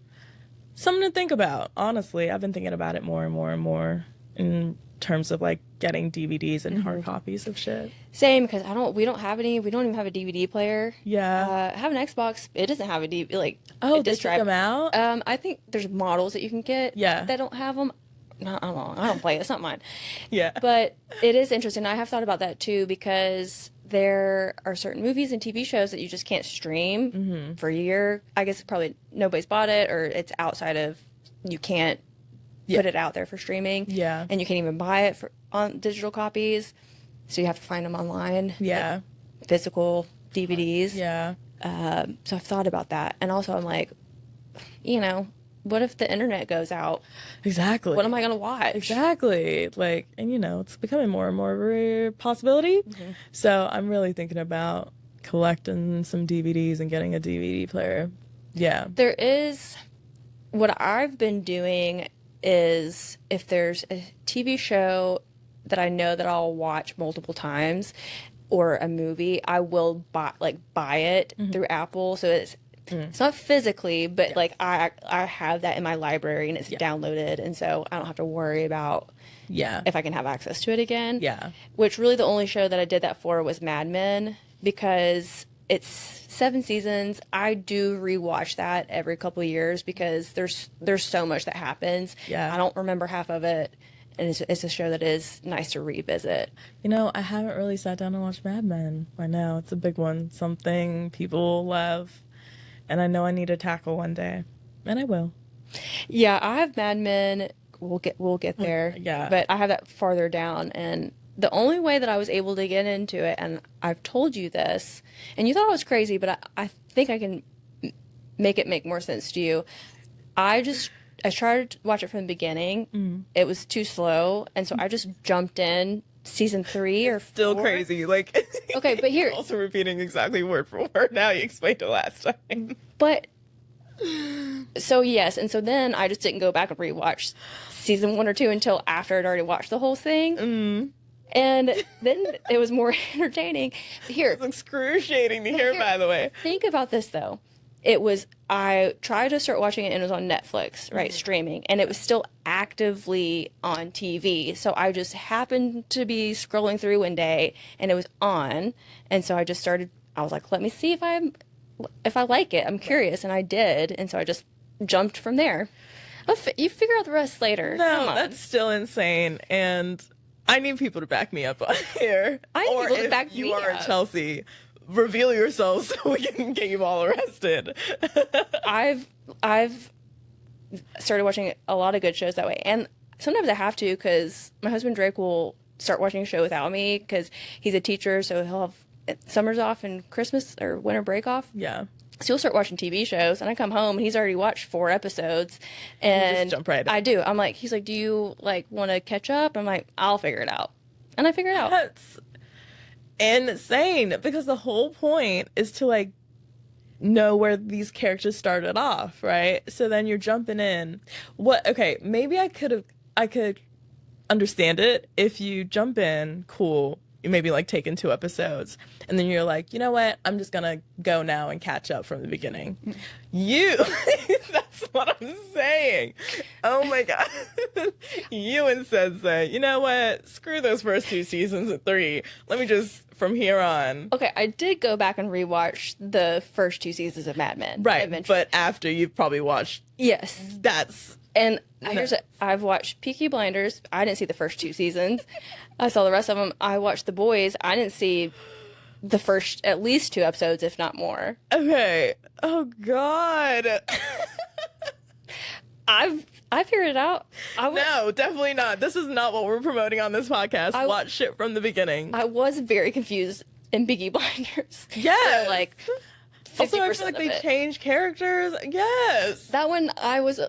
something to think about. Honestly, I've been thinking about it more and more and more in terms of like getting DVDs and hard copies of shit.
Same, because we don't even have a DVD player.
Yeah.
I have an Xbox. It doesn't have a DVD, like,
Oh,
a
they
disc
took
drive.
them out?
I think there's models that you can get
Yeah.
that don't have them. No, I don't play it. It's not mine.
Yeah.
But it is interesting. I have thought about that too, because there are certain movies and TV shows that you just can't stream for a year. I guess probably nobody's bought it, or it's outside of, you can't put it out there for streaming.
Yeah.
And you can't even buy it on digital copies. So you have to find them online.
Yeah.
Like physical DVDs.
Yeah.
So I've thought about that. And also I'm like, you know, what if the internet goes out?
Exactly.
What am I going to watch?
Exactly. Like, and you know, it's becoming more and more of a possibility. So I'm really thinking about collecting some DVDs and getting a DVD player. Yeah.
There is, what I've been doing is, if there's a TV show that I know that I'll watch multiple times, or a movie, I will buy it through Apple. So it's not physically, but like I have that in my library, and it's downloaded, and so I don't have to worry about if I can have access to it again.
Yeah.
Which really the only show that I did that for was Mad Men, because it's 7 seasons. I do rewatch that every couple of years, because there's so much that happens.
Yeah.
I don't remember half of it, and it's a show that is nice to revisit.
You know, I haven't really sat down and watched Mad Men. I know it's a big one, something people love, and I know I need to tackle one day, and I will.
Yeah, I have Mad Men. We'll get there.
Yeah.
But I have that farther down, and the only way that I was able to get into it, and I've told you this, and you thought I was crazy, but I think I can make it make more sense to you. I just tried to watch it from the beginning. It was too slow, and so I just jumped in season 3 or 4.
Still crazy. Like,
Okay, but here,
also repeating exactly word for word now you explained it last time.
but so yes, and so then I just didn't go back and rewatch season 1 or 2 until after I'd already watched the whole thing. And then it was more entertaining. Here,
It's excruciating to hear,
here-
by the way.
think about this though. I tried to start watching it and it was on Netflix, right, streaming, and it was still actively on TV. So I just happened to be scrolling through one day and it was on, and so I was like, let me see if I like it. I'm curious, and I did, and so I just jumped from there. You figure out the rest later.
No,
Come on.
that's still insane, and I need people to back me up on here.
I need
or
people to
if
back
you
me
are
up.
Chelsea, reveal yourself so we can get you all arrested.
I've started watching a lot of good shows that way, and sometimes I have to because my husband Drake will start watching a show without me because he's a teacher, so he'll have summers off and Christmas or winter break off.
Yeah.
So he'll start watching TV shows, and I come home and he's already watched 4 episodes, and
jump right in.
I do. I'm like, he's like, do you like want to catch up? I'm like, I'll figure it out, and I figure it out.
That's insane because the whole point is to like know where these characters started off, right? So then you're jumping in. Okay, maybe I could understand it if you jump in, cool. You maybe like taking 2 episodes and then you're like, you know what? I'm just gonna go now and catch up from the beginning. That's what I'm saying. Oh my God. Ewan says that, you know what? Screw those first 2 seasons of 3. Let me just, from here on.
Okay, I did go back and rewatch the first 2 seasons of Mad Men.
Right,
eventually.
but after you've probably watched,
Yes.
that's,
And I've watched Peaky Blinders. I didn't see the first 2 seasons. I saw the rest of them. I watched The Boys. I didn't see the first at least 2 episodes, if not more.
okay. Oh God.
I figured it out.
No, definitely not. This is not what we're promoting on this podcast.
I-
Watch shit from the beginning.
I was very confused in Peaky Blinders.
Yes.
Like 50%
Also, I feel like
of
they
it.
changed characters. Yes.
That one, I was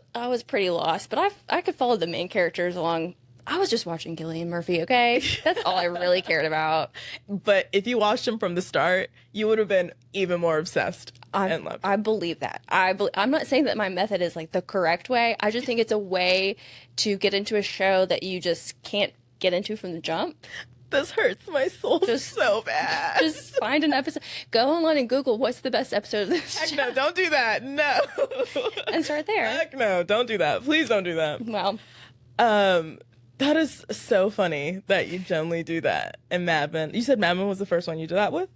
pretty lost, but I could follow the main characters along. I was just watching Gillian Murphy, okay? That's all I really cared about.
But if you watched them from the start, you would have been even more obsessed and loved.
I believe that. I'm not saying that my method is like the correct way. I just think it's a way to get into a show that you just can't get into from the jump.
This hurts my soul
Just-
so bad.
Just find an episode. Go online and Google what's the best episode of this
Heck
show
no, don't do that. No.
and start there.
Heck no, don't do that. Please don't do that.
Well,
That is so funny that you generally do that in Mad Men. You said Mad Men was the first one you did that with?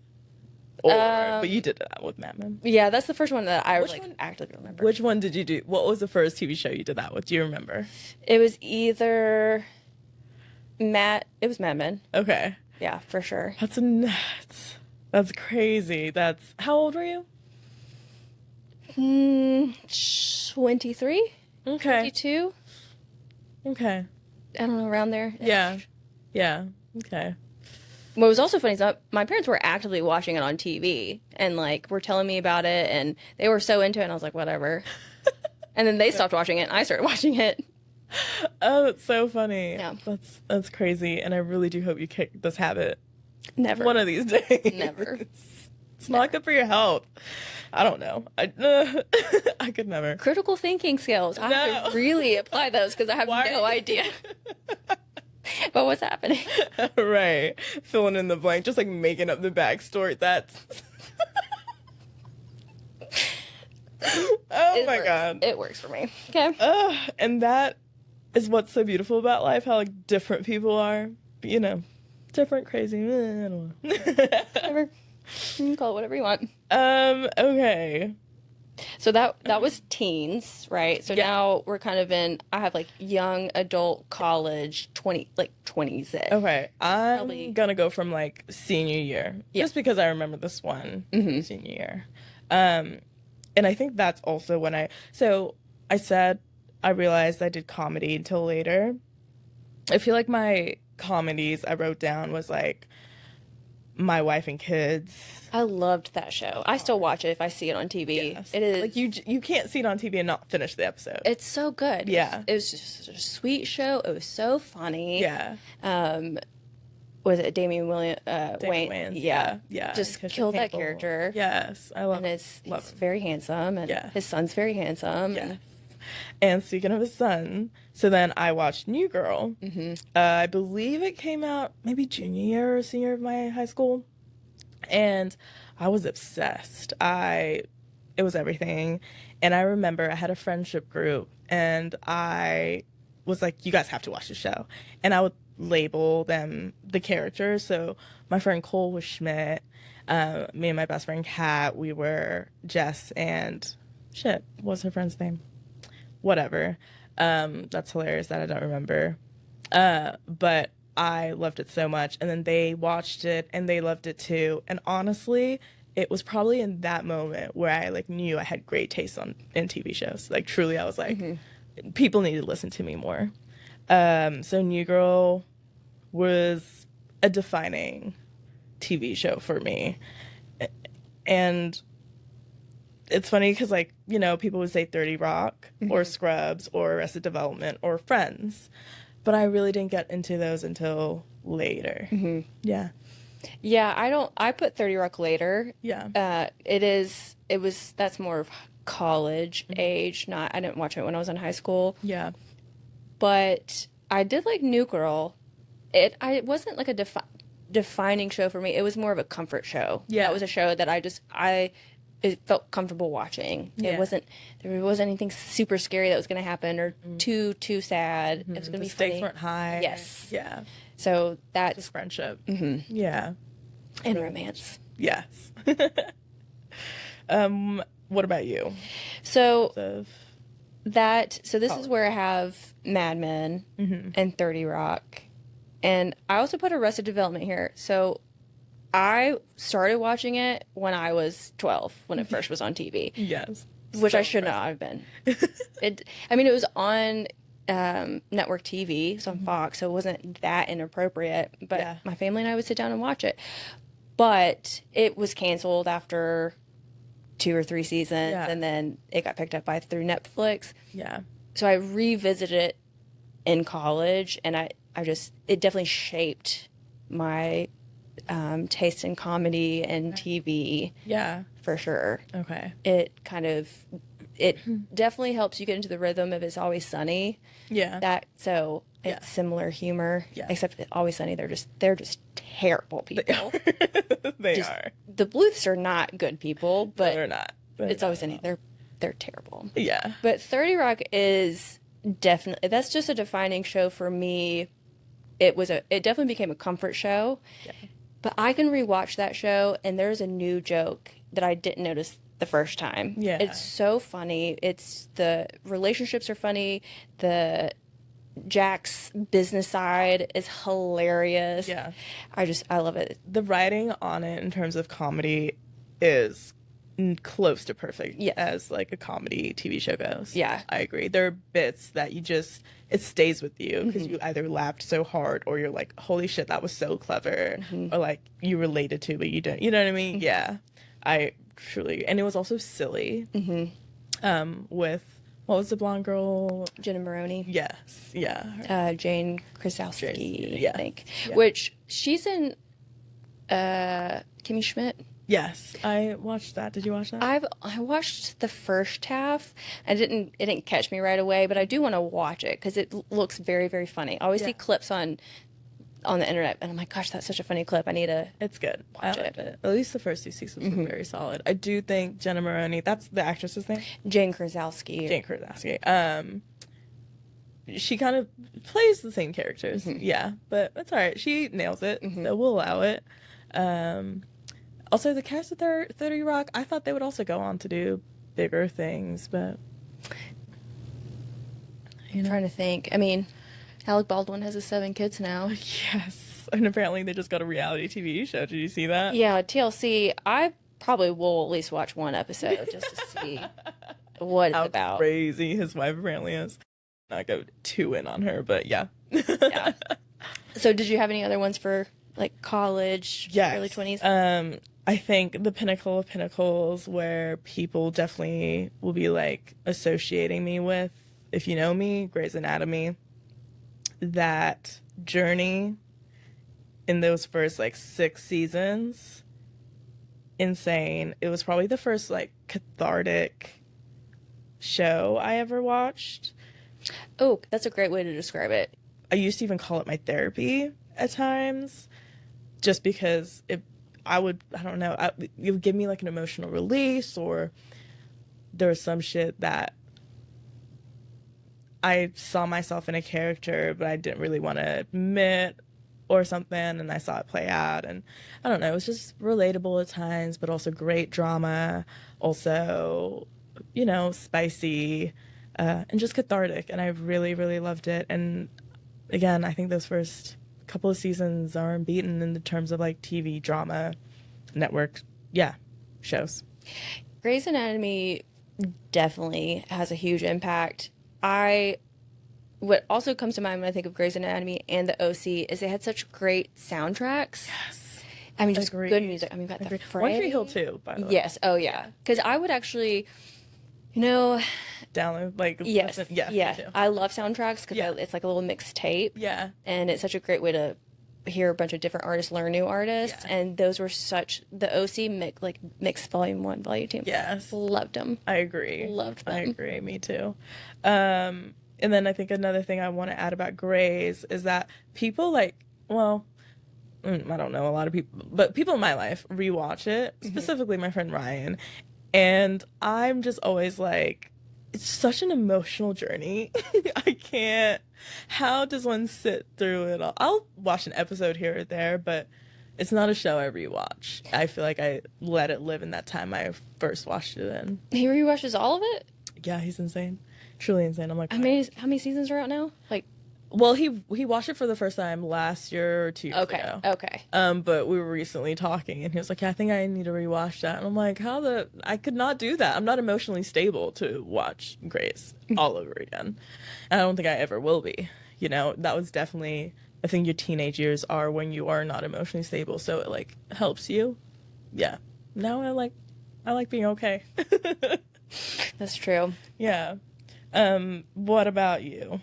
But you did that with Mad Men.
yeah, that's the first one that I
Which
like
one?
actively remember.
Which one did you do? What was the first TV show you did that with? Do you remember?
It was either It was Mad Men.
Okay.
Yeah, for sure.
That's nuts. That's crazy. That's, how old were you?
23,
Okay.
22.
Okay.
I don't know, around there.
Yeah. Yeah. Okay.
What was also funny is that my parents were actively watching it on TV and like were telling me about it, and they were so into it, and I was like, whatever. And then they stopped watching it, and I started watching it.
Oh, that's so funny.
Yeah.
That's crazy. And I really do hope you kick this habit
Never.
one of these days.
Never.
It's not good for your health. I don't know. I could never.
Critical thinking skills. I have
No.
to really apply those because I have
Why-
no idea about what's happening.
Right. Filling in the blank, just like making up the backstory. That's. Oh
It
my
works.
God.
It works for me. Okay.
And that is what's so beautiful about life, how like different people are. You know, different, crazy. I don't know.
Whatever. You can call it whatever you want.
Okay.
So that was teens, right? So
Yeah.
now we're kind of in. I have like young adult, college, 20s.
Okay. I'm
Probably-
gonna go from like senior year.
Yeah.
Just because I remember this one
Mhm.
senior year. And I think that's also when I said I realized I did comedy until later. I feel like my comedies I wrote down was like My Wife and Kids.
I loved that show. I still watch it if I see it on TV.
Yes.
It is
like you can't see it on TV and not finish the episode.
It's so good.
Yeah.
It was just a sweet show. It was so funny.
yeah.
Was it Damian Wayans?
Wayans,
Yeah.
yeah.
Just
Christian
killed that
Campbell.
character.
Yes, I love.
And
Love
he's
him.
very handsome, and
Yeah.
his son's very handsome.
Yes. And speaking of his son, so then I watched New Girl.
Mm-hmm.
I believe it came out maybe junior year or senior of my high school, and I was obsessed. It was everything, and I remember I had a friendship group, and I was like, "You guys have to watch the show," and I would label them the characters. So my friend Cole was Schmidt. Me and my best friend Kat, we were Jess and shit. What's her friend's name? Whatever. That's hilarious that I don't remember. But I loved it so much. And then they watched it and they loved it too. And honestly, it was probably in that moment where I like knew I had great taste in TV shows. Like truly, I was like, people need to listen to me more. So New Girl was a defining TV show for me. And it's funny because, like, you know, people would say 30 Rock or Scrubs or Arrested Development or Friends. But I really didn't get into those until later. Yeah.
Yeah, I put 30 Rock later.
Yeah.
That's more of college age. I didn't watch it when I was in high school.
Yeah.
But I did like New Girl. It wasn't like a defining show for me. It was more of a comfort show.
Yeah.
That was a show that it felt comfortable watching.
Yeah.
There wasn't anything super scary that was going to happen or too sad. It was going to
The
be
stakes
funny.
weren't high.
Yes.
Yeah.
So that's
Just friendship. Yeah.
and romance.
Yes. What about you?
So
Of-
this is where I have Mad Men and 30 Rock. And I also put Arrested Development here. So I started watching it when I was 12, when it first was on TV,
Yes.
which I
So
should not have been. It was on network TV, so on Fox, so it wasn't that inappropriate. But
Yeah.
my family and I would sit down and watch it. But it was canceled after 2 or 3 seasons,
Yeah.
and then it got picked up through Netflix.
Yeah.
So I revisited it in college, and it definitely shaped my taste in comedy and TV
Yeah.
for sure.
Okay.
It definitely helps you get into the rhythm of It's Always Sunny.
Yeah.
It's similar humor,
Yeah.
except Always Sunny, they're just terrible people.
They
Just-
are.
The Bluths are not good people, but
They're not.
It's Always Sunny. They're terrible.
Yeah.
But 30 Rock is that's just a defining show for me. It definitely became a comfort show.
Yeah.
But I can rewatch that show and there's a new joke that I didn't notice the first time.
Yeah.
It's so funny. The relationships are funny. The Jack's business side is hilarious.
Yeah.
I love it.
The writing on it in terms of comedy is close to perfect
Yes.
as like a comedy TV show goes.
Yeah.
I agree. There are bits that it stays with you because you either laughed so hard or you're like, holy shit, that was so clever. Or like you related to, but you didn't. You know what I mean? Yeah. I truly, and it was also silly. With, what was the blonde girl?
Jenna Maroney.
Yes. Yeah.
Jane Krasowski,
yeah.
I think.
Yeah.
Which she's in Kimmy Schmidt.
Yes. I watched that. Did you watch that?
I watched the first half. It didn't catch me right away, but I do want to watch it because it looks very, very funny. I always see clips on the internet, and I'm like, gosh, that's such a funny clip. I need to.
It's good. I
Watch
liked
it.
it. At least the first 2 seasons were very solid. I do think Jenna Maroney, that's the actress's name?
Jane Krasowski.
Jane Krasowski. She kind of plays the same characters. Yeah, but it's all right. She nails it, so we'll allow it. Also, the cast of 30 Rock, I thought they would also go on to do bigger things, but
I'm trying to think. I mean, Alec Baldwin has 7 kids now.
yes. And apparently they just got a reality TV show. Did you see that?
Yeah, TLC. I probably will at least watch one episode just to see what it's
How
about.
crazy his wife apparently is. Not go too in on her, but yeah.
Yeah. So, did you have any other ones for like college,
Yes.
early 20s?
I think the pinnacle of pinnacles where people definitely will be like associating me with, if you know me, Grey's Anatomy. That journey in those first like 6 seasons, insane. It was probably the first like cathartic show I ever watched.
Oh, that's a great way to describe it.
I used to even call it my therapy at times, just because I don't know, it would give me like an emotional release, or there was some shit that I saw myself in a character, but I didn't really want to admit or something, and I saw it play out, and I don't know, it was just relatable at times, but also great drama, also, you know, spicy, and just cathartic, and I really, really loved it. And again, I think those first couple of seasons are unbeaten in the terms of like TV drama, network, shows.
Grey's Anatomy definitely has a huge impact. What also comes to mind when I think of Grey's Anatomy and the OC is they had such great soundtracks.
Yes.
I mean, just
Agreed.
good music. I mean, we've got the
One Tree
Fray.
Hill too, by the way.
Yes. Oh, yeah. Because I would actually, you know,
Download, like,
yes.
listen, yeah, me
Yeah.
too.
I love soundtracks because
Yeah.
it's like a little mixtape.
Yeah.
And it's such a great way to hear a bunch of different artists, learn new artists.
Yeah.
And those were the OC mix volume 1, volume 2.
Yes.
Loved them.
I agree.
Loved them.
I agree. Me too. And then I think another thing I want to add about Grey's is that people like, well, I don't know a lot of people, but people in my life rewatch it, specifically my friend Ryan. And I'm just always like, it's such an emotional journey. I can't. How does one sit through it all? I'll watch an episode here or there, but it's not a show I rewatch. I feel like I let it live in that time I first watched it in.
He rewatches all of it?
Yeah, he's insane. Truly insane. I'm like,
How many seasons are out now? Like,
well, he watched it for the first time last year or 2 years
okay.
ago.
Okay.
But we were recently talking, and he was like, "Yeah, I think I need to rewatch that." And I'm like, I could not do that. I'm not emotionally stable to watch Grace all over again. And I don't think I ever will be. You know, that was definitely, I think your teenage years are when you are not emotionally stable, so it like helps you. Yeah. Now I like being okay.
That's true.
Yeah. What about you?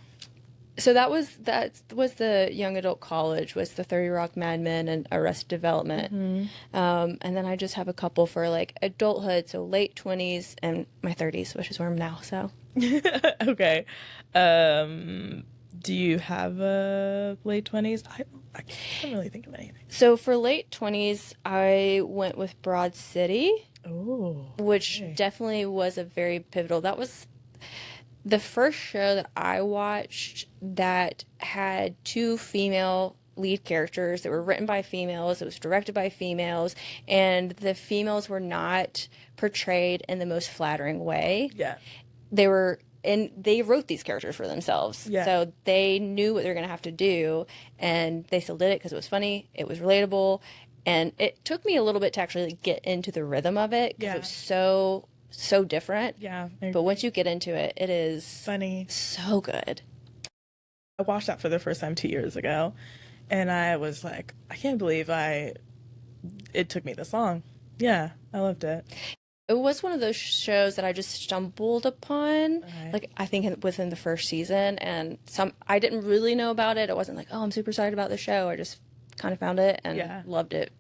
So that was the young adult college, was the 30 Rock, Mad Men, and Arrested Development. And then I just have a couple for like adulthood, so late 20s and my 30s, which is where I'm now. So
Okay. Do you have a late 20s? I can't really think of anything.
so for late 20s, I went with Broad City,
Oh.
which
okay.
definitely was a very pivotal. That was the first show that I watched that had 2 female lead characters that were written by females. It was directed by females, and the females were not portrayed in the most flattering way.
Yeah.
They wrote these characters for themselves.
Yeah.
So they knew what they were going to have to do, and they still did it because it was funny, it was relatable, and it took me a little bit to actually get into the rhythm of it because
Yeah.
it was so different.
Yeah.
But once you get into it, it is
Funny.
so good.
I watched that for the first time 2 years ago, and I was like, I can't believe it took me this long. Yeah, I loved it.
It was one of those shows that I just stumbled upon,
Okay.
like I think within the first season, and I didn't really know about it. It wasn't like, oh, I'm super excited about the show. I just kind of found it and
Yeah.
loved it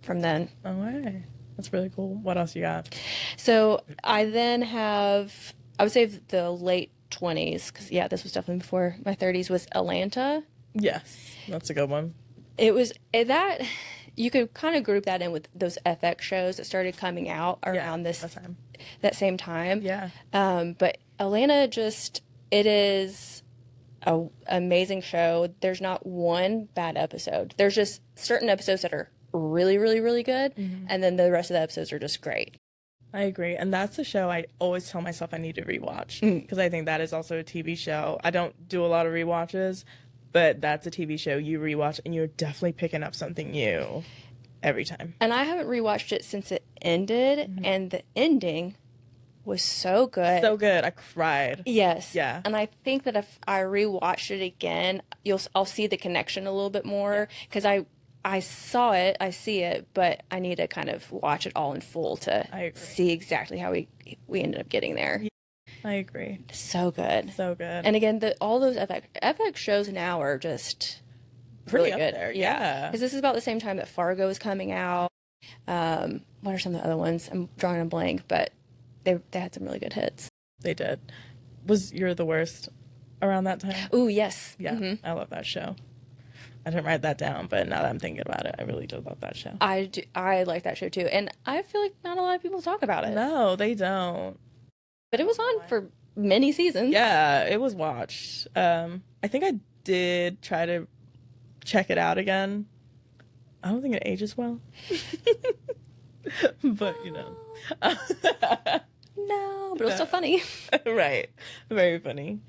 from then.
Oh, right. That's really cool. What else you got?
So I then have, I would say the late 20s, because yeah, this was definitely before my 30s, was Atlanta.
Yes, that's a good one.
It was that, you could kind of group that in with those FX shows that started coming out around that same time.
Yeah.
But Atlanta it is a amazing show. There's not one bad episode. There's just certain episodes that are really, really, really good, and then the rest of the episodes are just great.
I agree. And that's a show I always tell myself I need to rewatch because I think that is also a TV show. I don't do a lot of rewatches, but that's a TV show you rewatch and you're definitely picking up something new every time.
And I haven't rewatched it since it ended, and the ending was so good.
So good. I cried.
Yes.
Yeah.
And I think that if I rewatched it again, I'll see the connection a little bit more, because I saw it, I see it, but I need to kind of watch it all in full to
I agree.
see exactly how we ended up getting there.
I agree.
So good.
So good.
And again, all those FX shows now are just
Pretty
really
up
good.
there, yeah.
Because this is about the same time that Fargo is coming out. What are some of the other ones? I'm drawing a blank, but they had some really good hits.
They did. Was You're the Worst around that time?
Ooh, yes.
Yeah,
Mhm.
I love that show. I didn't write that down, but now that I'm thinking about it, I really do love that show.
I like that show too, and I feel like not a lot of people talk about it.
No, they don't.
But it was on for many seasons.
Yeah, it was watched. I think I did try to check it out again. I don't think it ages well. But, you know.
No, but it was still funny.
Right. Very funny.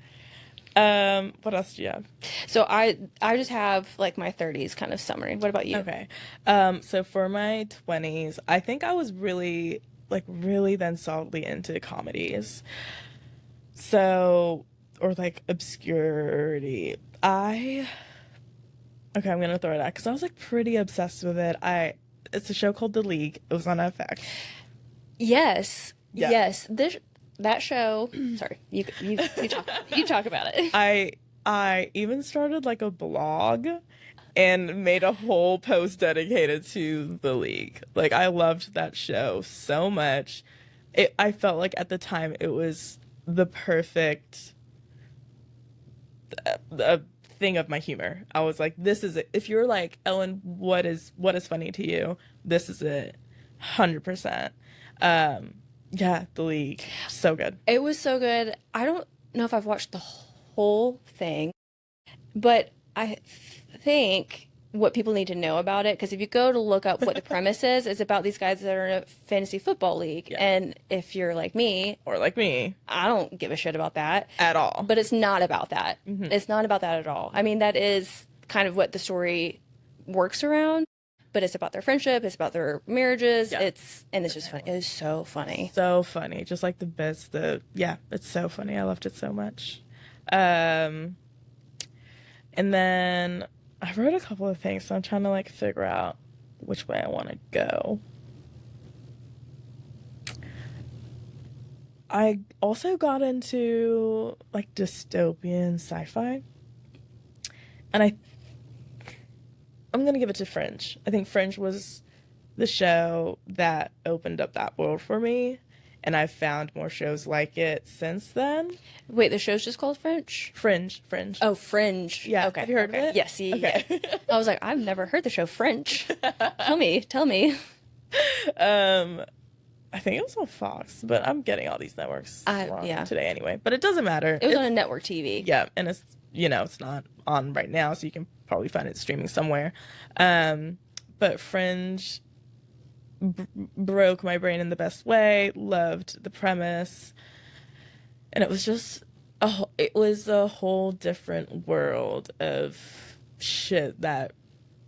What else do you have?
So I just have like my 30s kind of summary. What about you?
Okay. So for my 20s, I think I was really then solidly into comedies. So, or like obscurity. I'm gonna throw it out because I was like pretty obsessed with it. It's a show called The League. It was on FX.
Yes.
Yeah.
Yes. That show. Sorry, you talk about it.
I even started like a blog and made a whole post dedicated to The League. Like, I loved that show so much. I felt like at the time it was the perfect thing of my humor. I was like, this is it. If you're like, Ellen, what is funny to you? This is it. 100%. Yeah, The League. So good.
It was so good. I don't know if I've watched the whole thing, but I think what people need to know about it, because if you go to look up what the premise is, it's about these guys that are in a fantasy football league.
Yeah.
And if you're like me,
Or like me.
I don't give a shit about that.
At all.
But it's not about that.
Mm-hmm.
It's not about that at all. I mean, that is kind of what the story works around, but it's about their friendship, it's about their marriages,
Yeah.
it's just funny. It is so funny.
So funny. Just like the bits, it's so funny. I loved it so much. And then I wrote a couple of things, so I'm trying to like figure out which way I want to go. I also got into like dystopian sci-fi. And I'm going to give it to Fringe. I think Fringe was the show that opened up that world for me, and I've found more shows like it since then.
Wait, the show's just called Fringe?
Fringe.
Oh, Fringe.
Yeah.
Okay.
Have you heard of it?
Yes. Yeah.
Okay.
Yeah. I was like, I've never heard the show French. Tell me.
I think it was on Fox, but I'm getting all these networks wrong
yeah.
today anyway. But it doesn't matter.
It was on a network TV.
Yeah, and it's it's not on right now, so you can probably find it streaming somewhere. But Fringe broke my brain in the best way. Loved the premise, and it was just it was a whole different world of shit that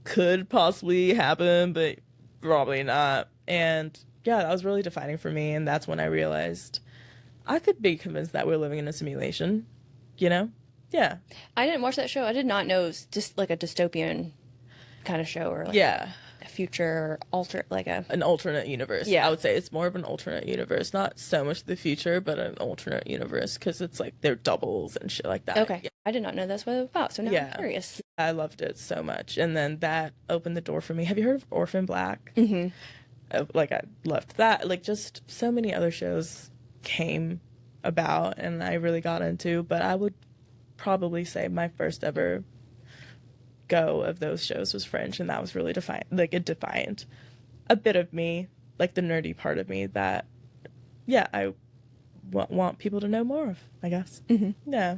could possibly happen, but probably not. And yeah, that was really defining for me, and that's when I realized I could be convinced that we're living in a simulation. Yeah.
I didn't watch that show. I did not know it was just like a dystopian kind of show, or like
Yeah.
a future
An alternate universe.
Yeah.
I would say it's more of an alternate universe, not so much the future, but an alternate universe, because it's like they're doubles and shit like that.
Okay.
Yeah.
I did not know that's what it was about, so now
Yeah.
I'm curious.
I loved it so much, and then that opened the door for me. Have you heard of Orphan Black?
Mm-hmm.
Like, I loved that. Like, just so many other shows came about and I really got into, but I would probably say my first ever go of those shows was Fringe, and that was really defiant. Like, it defined a bit of me, like the nerdy part of me that I want people to know more of, I guess.
Mm-hmm.
Yeah.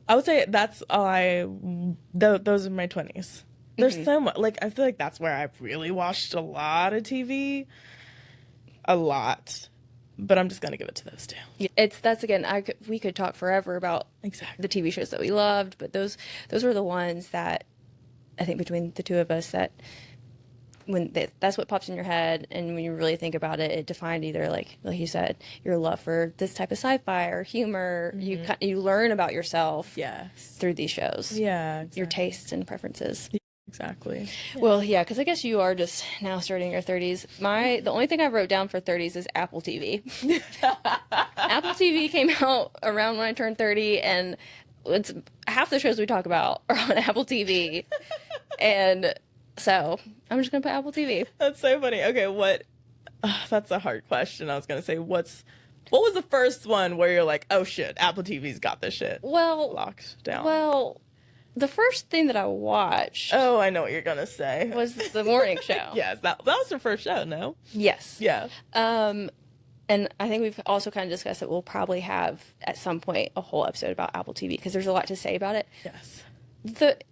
I would say that's all those are my 20s. There's so much, like, I feel like that's where I've really watched a lot of TV. A lot. But I'm just going to give it to those two.
That's again, we could talk forever about
Exactly.
the TV shows that we loved, but those were the ones that I think between the two of us that that's what pops in your head, and when you really think about it, it defined either like you said, your love for this type of sci-fi or humor. You learn about yourself
Yes.
through these shows.
Yeah. Exactly.
Your tastes and preferences.
exactly.
Well, yeah, because I guess you are just now starting your 30s. The only thing I wrote down for 30s is Apple TV. Apple TV came out around when I turned 30, and it's half the shows we talk about are on Apple TV. And so I'm just gonna put Apple TV.
That's so funny. Okay, that's a hard question. I was gonna say, what was the first one where you're like, oh shit, Apple TV's got this shit locked down?
Well, the first thing that I watched
Oh, I know what you're gonna say.
was the morning show.
Yes, that was your first show, no?
Yes.
Yeah.
And I think we've also kind of discussed that we'll probably have at some point a whole episode about Apple TV because there's a lot to say about it.
Yes.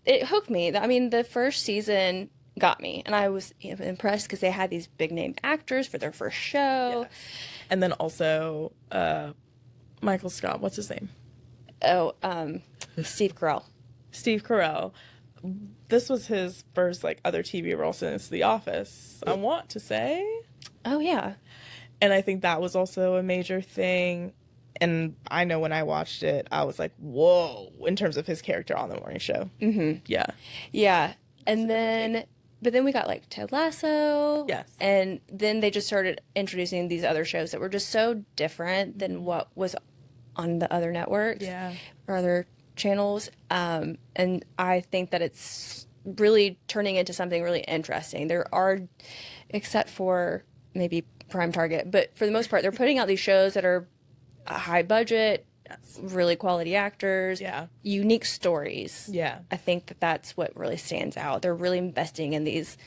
It hooked me. I mean, the first season got me, and I was impressed because they had these big name actors for their first show.
Yes. And then also Michael Scott, what's his name?
Oh, Steve Carell.
Steve Carell. This was his first like other TV role since The Office, I want to say.
Oh yeah.
And I think that was also a major thing. And I know when I watched it, I was like, whoa, in terms of his character on the morning show. Mm-hmm. Yeah.
Yeah. And then, but then we got like Ted Lasso.
Yes.
And then they just started introducing these other shows that were just so different than what was on the other networks.
Yeah.
Or other channels. And I think that it's really turning into something really interesting. There are, except for maybe Prime Target, but for the most part, they're putting out these shows that are a high budget, really quality actors, unique stories.
Yeah.
I think that that's what really stands out. They're really investing in these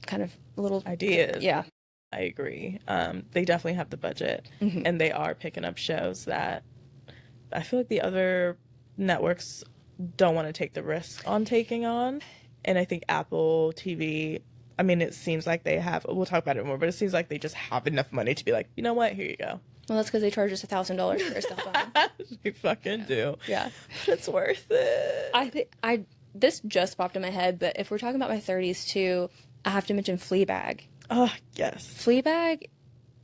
kind of little
ideas.
Yeah.
I agree. They definitely have the budget, and they are picking up shows that I feel like the other networks don't want to take the risk on taking on. And I think Apple TV, I mean, it seems like they have, we'll talk about it more, but it seems like they just have enough money to be like, you know what, here you go.
Well, that's because they charge us $1,000 for a cell phone.
They fucking do.
Yeah.
But it's worth it.
I think this just popped in my head, but if we're talking about my 30s too, I have to mention Fleabag.
Oh, yes.
Fleabag,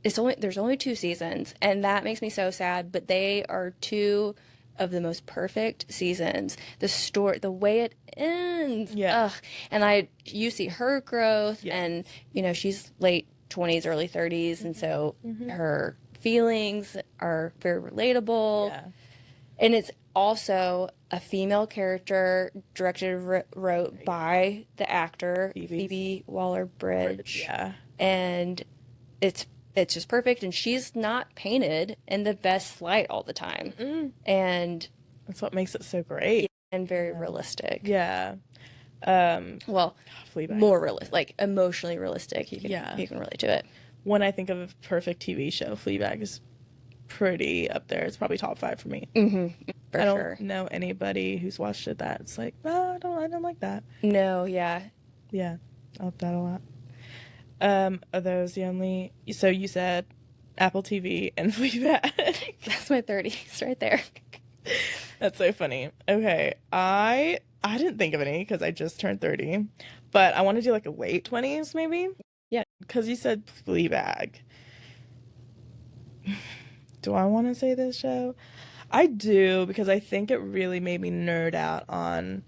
there's only 2 seasons, and that makes me so sad, but they are 2 of the most perfect seasons. The story, the way it ends.
Yeah.
Ugh. And you see her growth, and she's late 20s, early 30s, and so her feelings are very relatable.
Yeah.
And it's also a female character directed, wrote by the actor Phoebe Waller-Bridge.
Yeah.
And it's just perfect, and she's not painted in the best light all the time. And
that's what makes it so great.
And very realistic.
Yeah.
Well,
Fleabag.
more realistic, like emotionally realistic. You can relate to it.
When I think of a perfect TV show, Fleabag is pretty up there. It's probably top 5 for me.
For
I don't
sure.
know anybody who's watched it that it's like, no, I don't like that.
No, yeah.
Yeah, I like that a lot. Are those the only? So you said Apple TV and Fleabag.
That's my 30s right there.
That's so funny. Okay, I didn't think of any because I just turned 30, but I want to do like a late 20s maybe.
Yeah,
because you said Fleabag. Do I want to say this show? I do, because I think it really made me nerd out on.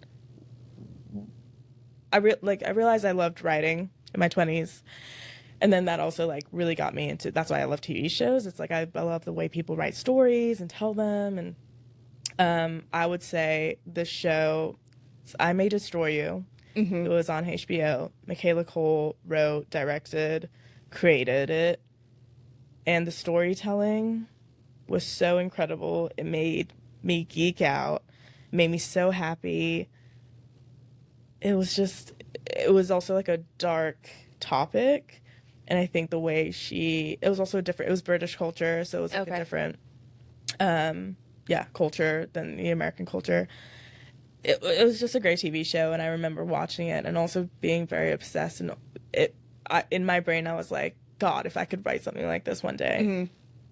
I realized I loved writing in my 20s, and then that also like really got me into. That's why I love TV shows. It's like I love the way people write stories and tell them, and I would say the show I May Destroy You. It was on HBO. Michaela Cole wrote, directed, created it, and the storytelling was so incredible. It made me geek out, made me so happy. It was also like a dark topic, and I think the way it was also different. It was British culture, so it was like a different culture than the American culture. It was just a great TV show, and I remember watching it and also being very obsessed. And in my brain, I was like, God, if I could write something like this one day,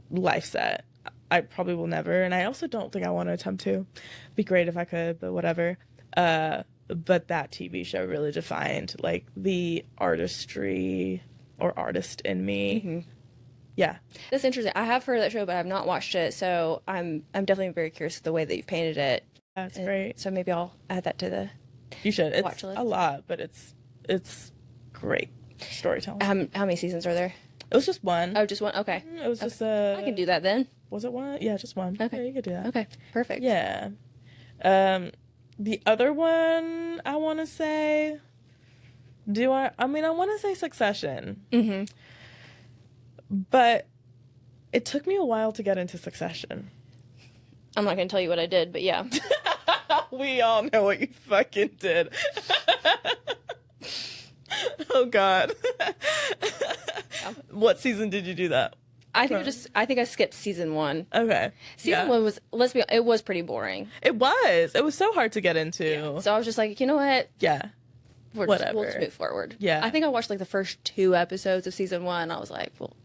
life set. I probably will never, and I also don't think I want to attempt to. It'd be great if I could, but whatever. But that TV show really defined like the artistry or artist in me. Yeah,
that's interesting. I have heard of that show, but I've not watched it, so I'm definitely very curious of the way that you've painted it.
That's great.
So maybe I'll add that to
You should. It's
Watch list.
a lot, but it's great storytelling.
How many seasons are there?
It was just one.
Oh, just one. Okay,
It was just
I can do that then.
Was it one? Yeah, just one.
Okay.
Yeah, you could do that.
Okay, perfect.
Yeah. The other one I want to say, I mean, I want to say Succession.
Mm-hmm.
But it took me a while to get into Succession.
I'm not gonna tell you what I did, but yeah.
We all know what you fucking did. Oh God. What season did you do that?
I think I skipped season 1.
Okay.
Season 1 was, it was pretty boring.
It was so hard to get into.
So I was just like, you know what?
Yeah.
We'll
Whatever.
just move forward.
Yeah.
I think I watched like the first 2 episodes of season 1. I was like, well,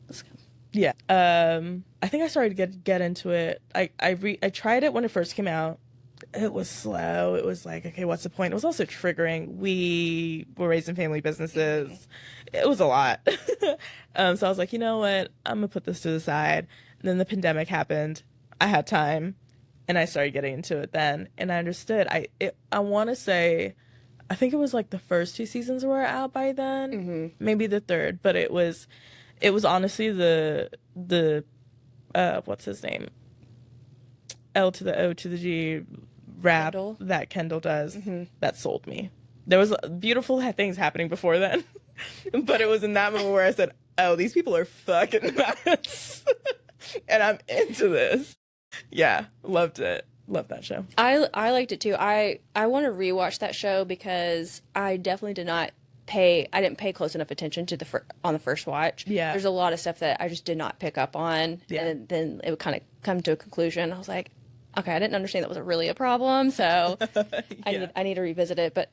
let's go.
Yeah. I think I started to get into it. I tried it when it first came out. It was slow. It was like, okay, what's the point? It was also triggering. We were raised in family businesses. It was a lot. So I was like, you know what? I'm gonna put this to the side. And then the pandemic happened. I had time, and I started getting into it then, and I understood. I want to say, I think it was like the first 2 seasons were out by then, maybe the third, but it was honestly the what's his name? L to the O to the G rap
Kendall?
that Kendall does that sold me. There was beautiful things happening before then, but it was in that moment where I said, "Oh, these people are fucking nuts," and I'm into this. Yeah, loved it. Loved that show.
I liked it too. I want to rewatch that show because I definitely didn't pay close enough attention to on the first watch.
Yeah.
There's a lot of stuff that I just did not pick up on.
Yeah.
And then it would kind of come to a conclusion. I was like, okay, I didn't understand that was really a problem. So
Yeah.
I need to revisit it. But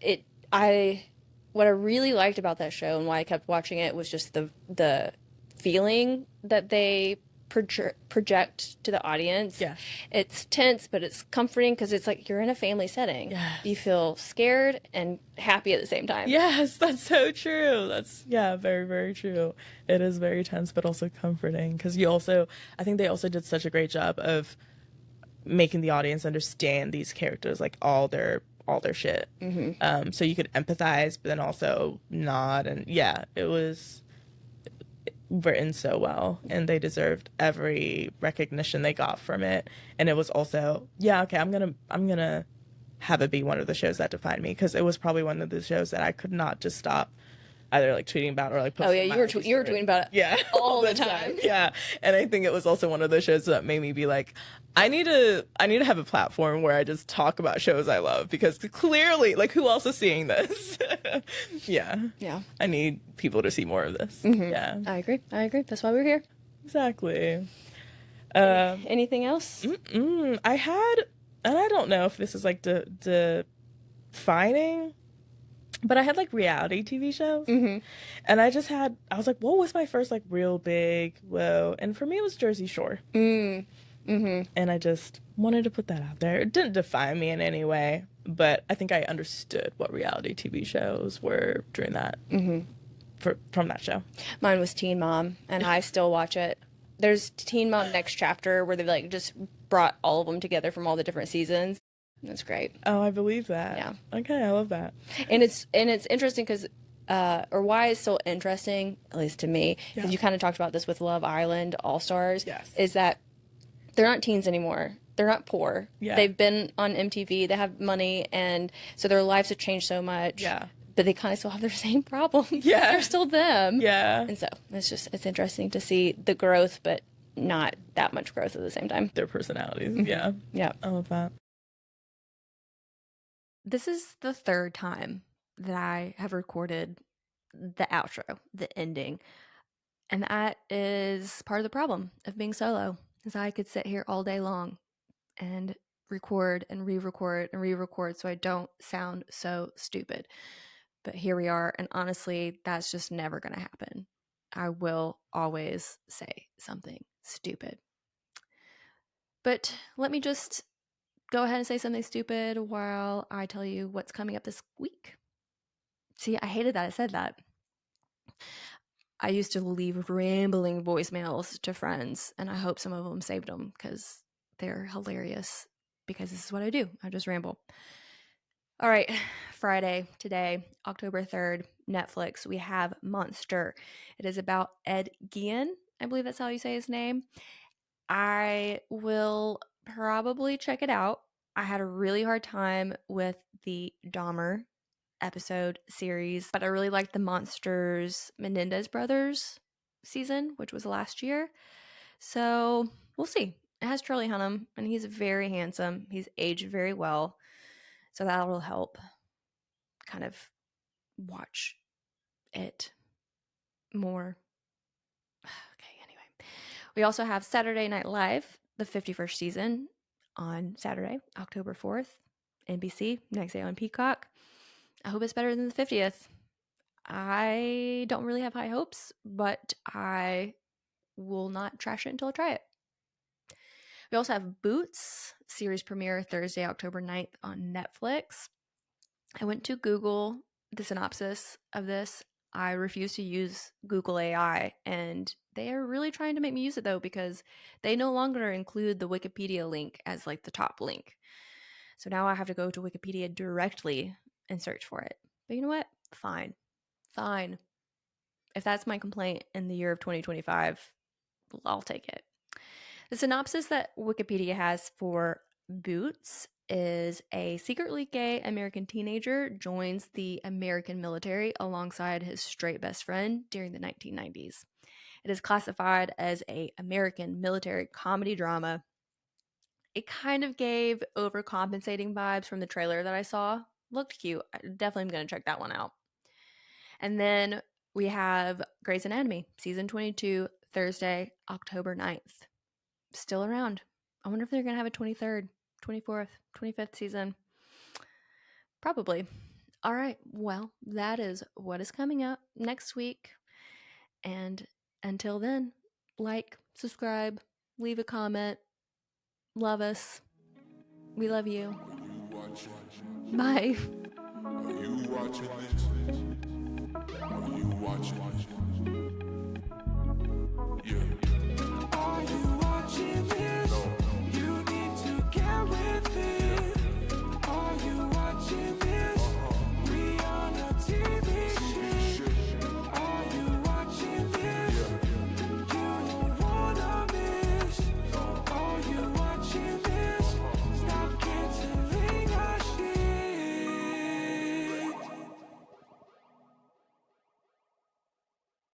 what I really liked about that show and why I kept watching it was just the feeling that they project to the audience.
Yeah.
It's tense, but it's comforting because it's like you're in a family setting.
Yes.
You feel scared and happy at the same time.
Yes, that's so true. That's very, very true. It is very tense, but also comforting because I think they also did such a great job of making the audience understand these characters, like all their shit. So you could empathize, but then also not. And yeah, it was written so well, and they deserved every recognition they got from it. And it was also, yeah, okay, I'm gonna have it be one of the shows that defined me, because it was probably one of the shows that I could not just stop either like tweeting about or like posting.
Oh yeah, you were tweeting about it.
Yeah,
all the time.
Yeah, and I think it was also one of those shows that made me be like, I need to have a platform where I just talk about shows I love, because clearly, like, who else is seeing this? Yeah, I need people to see more of this. Yeah,
I agree. That's why we're here.
exactly.
Anything else?
I had, and I don't know if this is like defining, but I had like reality TV shows, and I was like, what was my first like real big whoa? And for me, it was Jersey Shore. And I just wanted to put that out there. It didn't define me in any way, but I think I understood what reality TV shows were during that, from that show.
Mine was Teen Mom, and I still watch it. There's Teen Mom Next Chapter where they've like just brought all of them together from all the different seasons. That's great.
Oh, I believe that.
Yeah.
Okay, I love that.
And it's interesting because, or why it's so interesting, at least to me, because you kind of talked about this with Love Island All Stars,
Yes.
is that they're not teens anymore. They're not poor.
Yeah.
They've been on MTV. They have money, and so their lives have changed so much.
Yeah.
But they kind of still have their same problems.
Yeah.
They're still them.
Yeah.
And so it's interesting to see the growth, but not that much growth at the same time.
Their personalities. Yeah.
Yeah.
I love that.
This is the third time that I have recorded the outro, the ending. And that is part of the problem of being solo, is I could sit here all day long and record and re-record and re-record so I don't sound so stupid. But here we are, and honestly, that's just never going to happen. I will always say something stupid. But let me just go ahead and say something stupid while I tell you what's coming up this week. See, I hated that I said that. I used to leave rambling voicemails to friends, and I hope some of them saved them because they're hilarious, because this is what I do. I just ramble. All right, Friday, today, October 3rd, Netflix, we have Monster. It is about Ed Gein. I believe that's how you say his name. I will probably check it out. I had a really hard time with the Dahmer episode series, but I really liked the Monsters Menendez Brothers season, which was last year. So we'll see. It has Charlie Hunnam, and he's very handsome. He's aged very well. So that'll help kind of watch it more. Okay, anyway. We also have Saturday Night Live, the 51st season on Saturday, October 4th, NBC, next day on Peacock. I hope it's better than the 50th. I don't really have high hopes, but I will not trash it until I try it. We also have Boots, series premiere Thursday, October 9th on Netflix. I went to Google the synopsis of this. I refuse to use Google AI, and they are really trying to make me use it though, because they no longer include the Wikipedia link as like the top link. So now I have to go to Wikipedia directly and search for it. But you know what? Fine. If that's my complaint in the year of 2025, I'll take it. The synopsis that Wikipedia has for Boots is a secretly gay American teenager joins the American military alongside his straight best friend during the 1990s. It is classified as an American military comedy drama. It kind of gave overcompensating vibes from the trailer that I saw. Looked cute. I definitely am going to check that one out. And then we have Grey's Anatomy, season 22, Thursday, October 9th. Still around. I wonder if they're going to have a 23rd, 24th, 25th season. Probably. All right. Well, that is what is coming up next week. And until then, like, subscribe, leave a comment. Love us. We love you. Bye.
Are you watching this? Are you watching this?